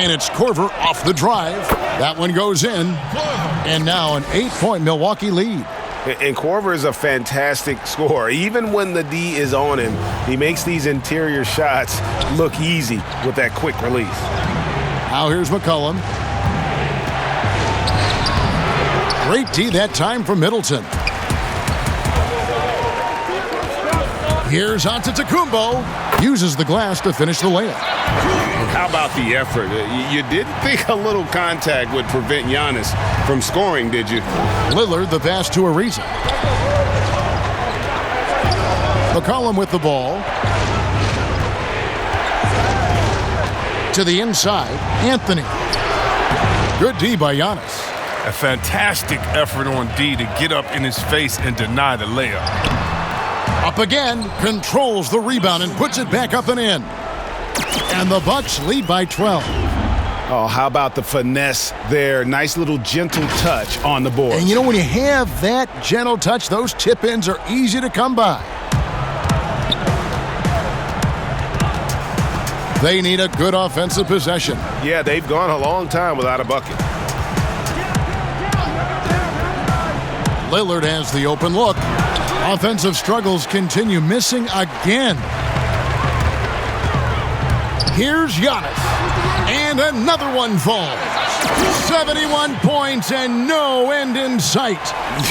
And it's Korver off the drive. That one goes in. And now an 8-point Milwaukee lead. And Korver is a fantastic scorer. Even when the D is on him, he makes these interior shots look easy with that quick release. Now here's McCollum. Great D that time from Middleton. Here's Antetokounmpo. Uses the glass to finish the layup. How about the effort? You didn't think a little contact would prevent Giannis from scoring, did you? Lillard, the pass to Ariza. McCollum with the ball. To the inside, Anthony. Good D by Giannis. A fantastic effort on D to get up in his face and deny the layup. Up again, controls the rebound and puts it back up and in. And the Bucks lead by 12. Oh, how about the finesse there? Nice little gentle touch on the board. And you know, when you have that gentle touch, those tip-ins are easy to come by. They need a good offensive possession. Yeah, they've gone a long time without a bucket. Lillard has the open look. Offensive struggles continue, missing again. Here's Giannis. And another one falls. 71 points and no end in sight.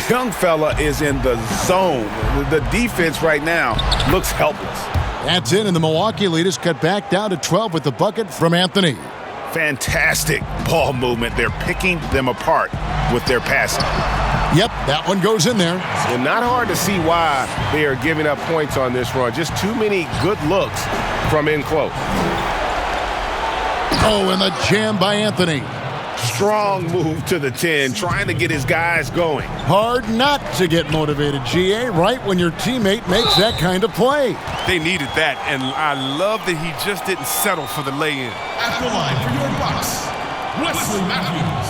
Young fella is in the zone. The defense right now looks helpless. That's it, and the Milwaukee lead is cut back down to 12 with the bucket from Anthony. Fantastic ball movement. They're picking them apart with their passing. Yep, that one goes in there. And not hard to see why they are giving up points on this run. Just too many good looks from in close. Oh, and the jam by Anthony. Strong move to the 10, trying to get his guys going. Hard not to get motivated, GA, right when your teammate makes that kind of play. They needed that, and I love that he just didn't settle for the lay-in. At the line for your Bucks, Wesley Matthews.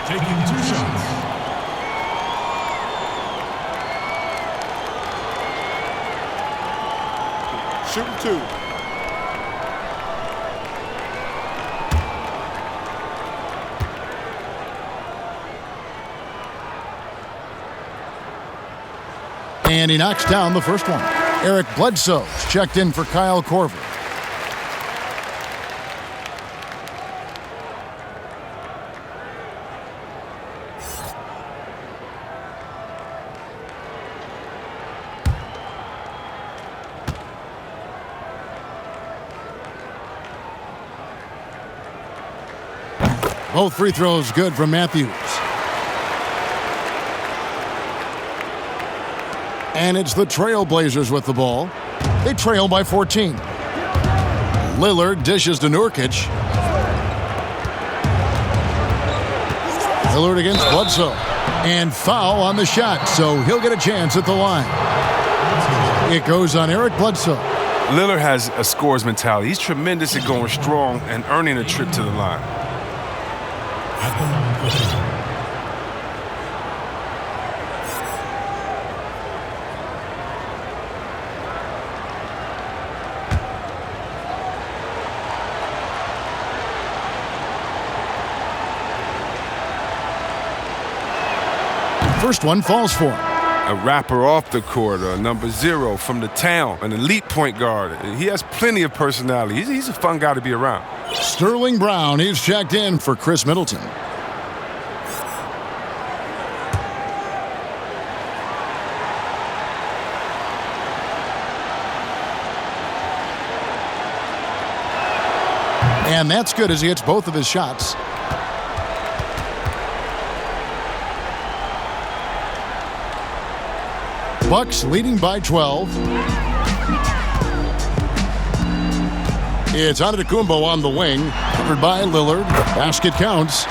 Taking 2 shots. Shooting 2. And he knocks down the first one. Eric Bledsoe's checked in for Kyle Korver. Both free throws good from Matthews. And it's the Trailblazers with the ball. They trail by 14. Lillard dishes to Nurkic. Lillard against Bledsoe. And foul on the shot, so he'll get a chance at the line. It goes on Eric Bledsoe. Lillard has a scores mentality. He's tremendous at going strong and earning a trip to the line. First one falls for him. A rapper off the court, number 0 from the town, an elite point guard. He has plenty of personality. He's a fun guy to be around. Sterling Brown, he's checked in for Chris Middleton. And that's good as he hits both of his shots. Bucks leading by 12. It's Antetokounmpo on the wing, covered by Lillard. Basket counts.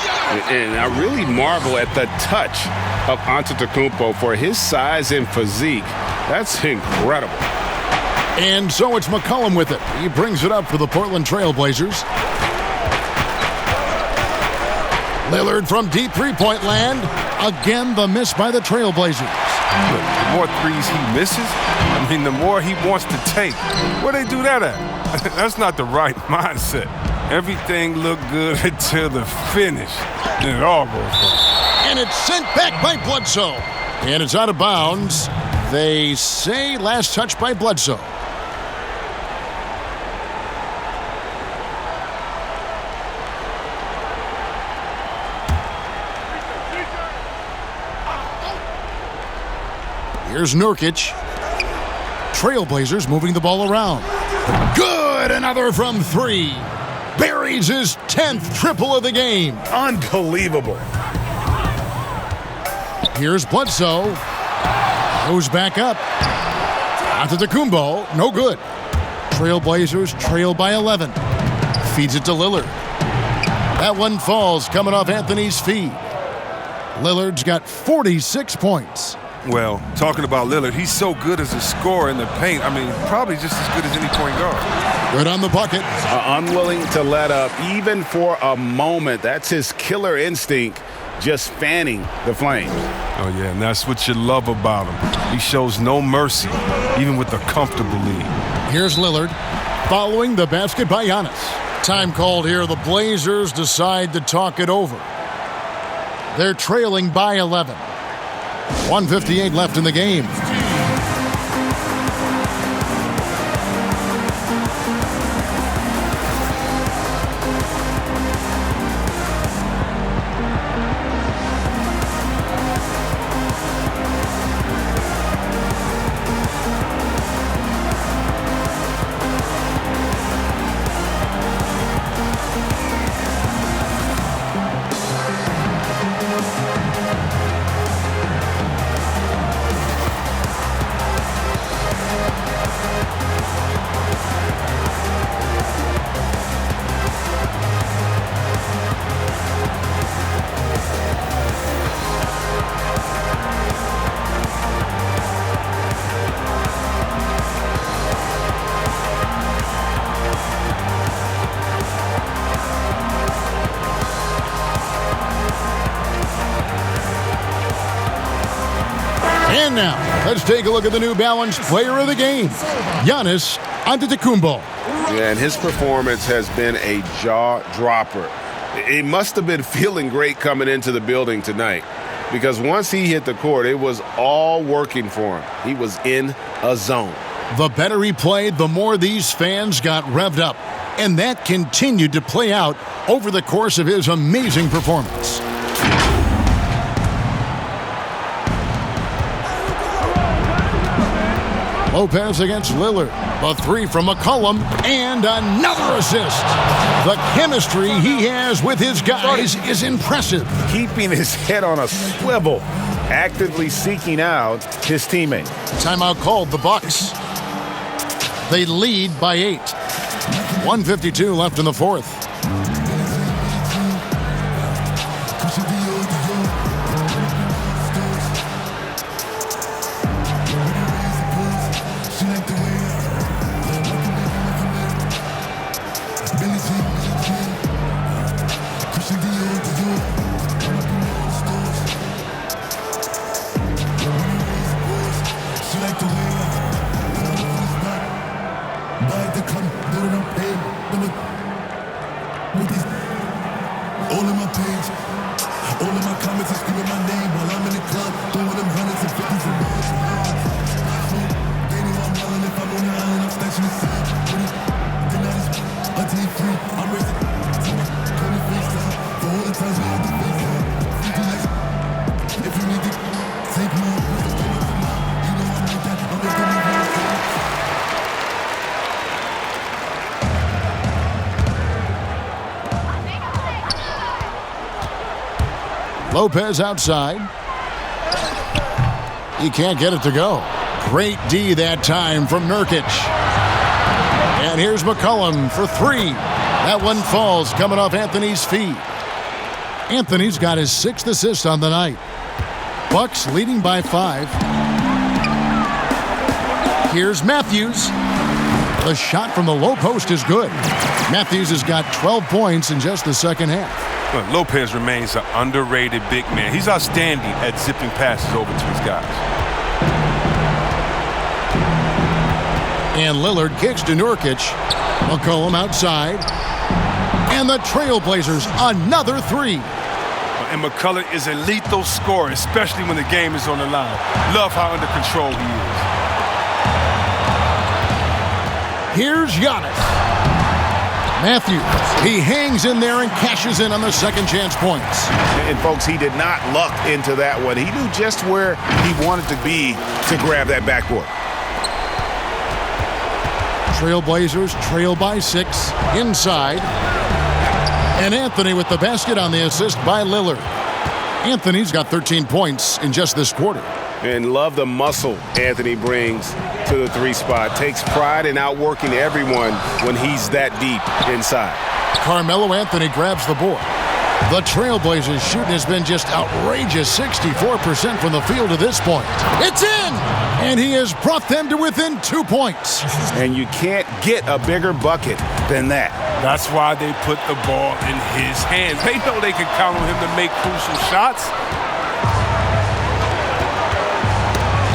And I really marvel at the touch of Antetokounmpo for his size and physique. That's incredible. And so it's McCollum with it. He brings it up for the Portland Trailblazers. Lillard from deep three-point land. Again, the miss by the Trailblazers. The more threes he misses, the more he wants to take. Where they do that at? That's not the right mindset. Everything looked good until the finish. Then it all goes wrong. And it's sent back by Bledsoe. And it's out of bounds. They say last touch by Bledsoe. Here's Nurkic. Trailblazers moving the ball around. Good! Another from 3. Buries his 10th triple of the game. Unbelievable. Here's Bledsoe. Goes back up. Antetokounmpo, no good. Trailblazers trail by 11. Feeds it to Lillard. That one falls coming off Anthony's feed. Lillard's got 46 points. Well, talking about Lillard, he's so good as a scorer in the paint. I mean, probably just as good as any point guard. Good on the bucket. Unwilling to let up even for a moment. That's his killer instinct, just fanning the flames. Oh, yeah, and that's what you love about him. He shows no mercy, even with a comfortable lead. Here's Lillard following the basket by Giannis. Time called here. The Blazers decide to talk it over. They're trailing by 11. 1:58 left in the game. And now, let's take a look at the New Balance player of the game, Giannis Antetokounmpo. Yeah, and his performance has been a jaw-dropper. He must have been feeling great coming into the building tonight, because once he hit the court, it was all working for him. He was in a zone. The better he played, the more these fans got revved up. And that continued to play out over the course of his amazing performance. Lopez against Lillard. The three from McCollum, and another assist. The chemistry he has with his guys is impressive. Keeping his head on a swivel, actively seeking out his teammate. Timeout called, the Bucks. They lead by 8. 1:52 left in the fourth. Lopez outside. He can't get it to go. Great D that time from Nurkic. And here's McCollum for three. That one falls coming off Anthony's feet. Anthony's got his 6th assist on the night. Bucks leading by 5. Here's Matthews. The shot from the low post is good. Matthews has got 12 points in just the second half. Look, Lopez remains an underrated big man. He's outstanding at zipping passes over to his guys. And Lillard kicks to Nurkic. McCollum outside. And the Trailblazers, another 3. And McCullough is a lethal scorer, especially when the game is on the line. Love how under control he is. Here's Giannis. Matthews, he hangs in there and cashes in on the second chance points. And folks, he did not luck into that one. He knew just where he wanted to be to grab that backboard. Trailblazers trail by 6 inside. And Anthony with the basket on the assist by Lillard. Anthony's got 13 points in just this quarter. And love the muscle Anthony brings to the 3 spot. Takes pride in outworking everyone when he's that deep inside. Carmelo Anthony grabs the board. The Trailblazers' shooting has been just outrageous, 64% from the field to this point. It's in! And he has brought them to within 2 points. And you can't get a bigger bucket than that. That's why they put the ball in his hands. They know they can count on him to make crucial shots.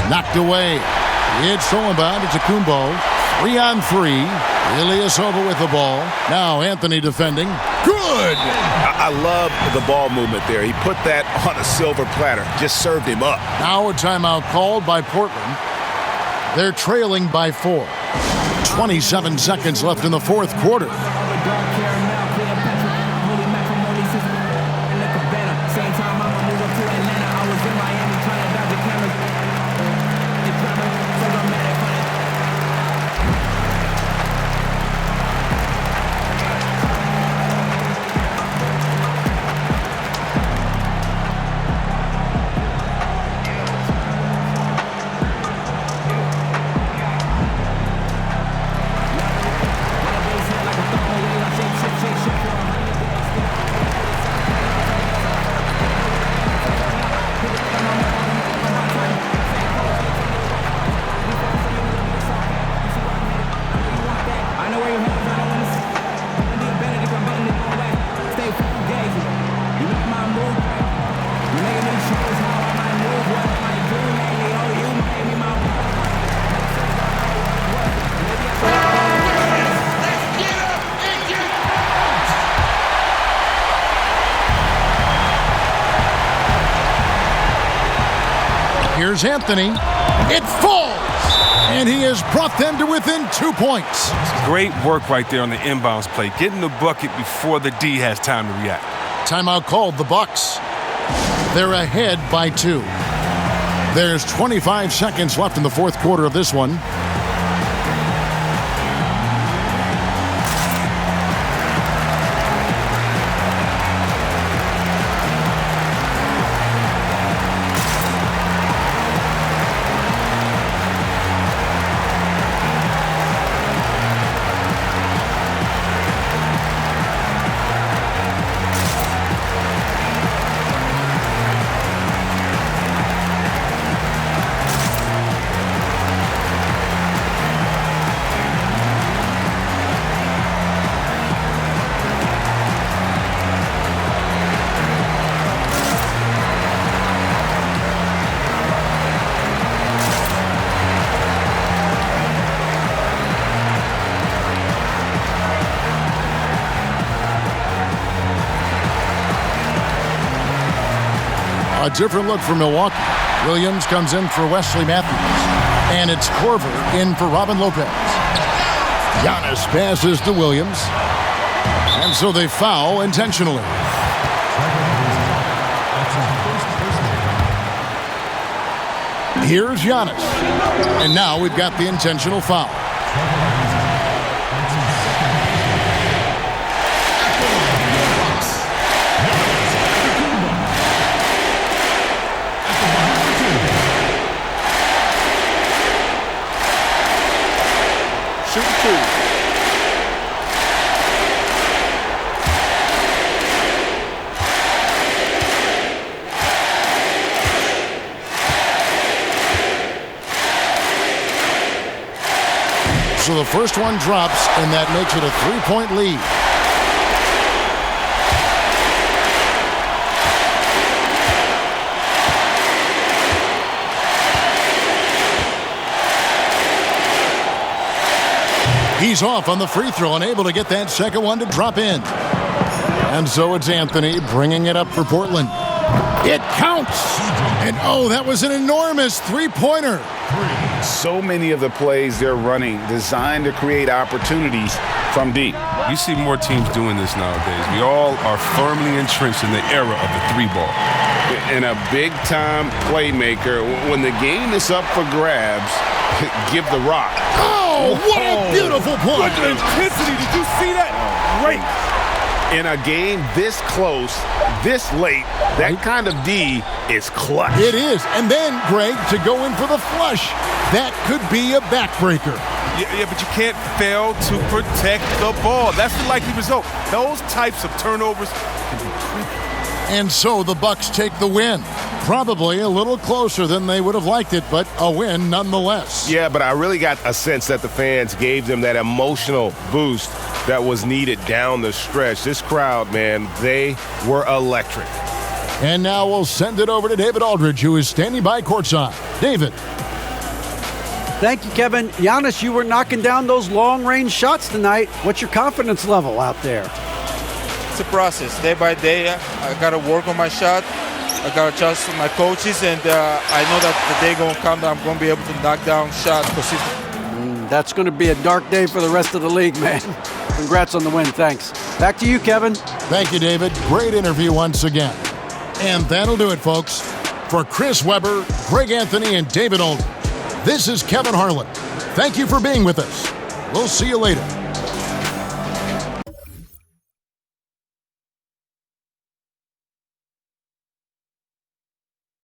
Knocked away. It's stolen by Antetokounmpo. 3-on-3. Ilyasova with the ball. Now Anthony defending. Good! I love the ball movement there. He put that on a silver platter. Just served him up. Now a timeout called by Portland. They're trailing by 4. 27 seconds left in the fourth quarter. Here's Anthony. It falls! And he has brought them to within 2 points. Great work right there on the inbounds play. Getting the bucket before the D has time to react. Timeout called, the Bucks. They're ahead by 2. There's 25 seconds left in the fourth quarter of this one. A different look for Milwaukee. Williams comes in for Wesley Matthews. And it's Korver in for Robin Lopez. Giannis passes to Williams. And so they foul intentionally. Here's Giannis. And now we've got the intentional foul. So the first one drops, and that makes it a 3-point lead. He's off on the free throw and able to get that second one to drop in. And so it's Anthony bringing it up for Portland. It counts! And oh, that was an enormous three-pointer. So many of the plays they're running designed to create opportunities from deep. You see more teams doing this nowadays. We all are firmly entrenched in the era of the 3-ball. And a big-time playmaker, when the game is up for grabs, give the rock. Oh, what a beautiful point. Look at intensity. Did you see that? Great. In a game this close, this late, that kind of D is clutch. It is. And then, Greg, to go in for the flush. That could be a backbreaker. Yeah, but you can't fail to protect the ball. That's the likely result. Those types of turnovers can be critical. And so the Bucks take the win. Probably a little closer than they would have liked it, but a win nonetheless. Yeah, but I really got a sense that the fans gave them that emotional boost that was needed down the stretch. This crowd, man, they were electric. And now we'll send it over to David Aldridge, who is standing by courtside. David. Thank you, Kevin. Giannis, you were knocking down those long-range shots tonight. What's your confidence level out there? It's a process. Day by day, I got to work on my shot. I got to trust my coaches, and I know that the day going to come that I'm going to be able to knock down shots consistently. That's going to be a dark day for the rest of the league, man. Congrats on the win. Thanks. Back to you, Kevin. Thank you, David. Great interview once again. And that'll do it, folks. For Chris Webber, Greg Anthony, and David Aldridge, this is Kevin Harlan. Thank you for being with us. We'll see you later.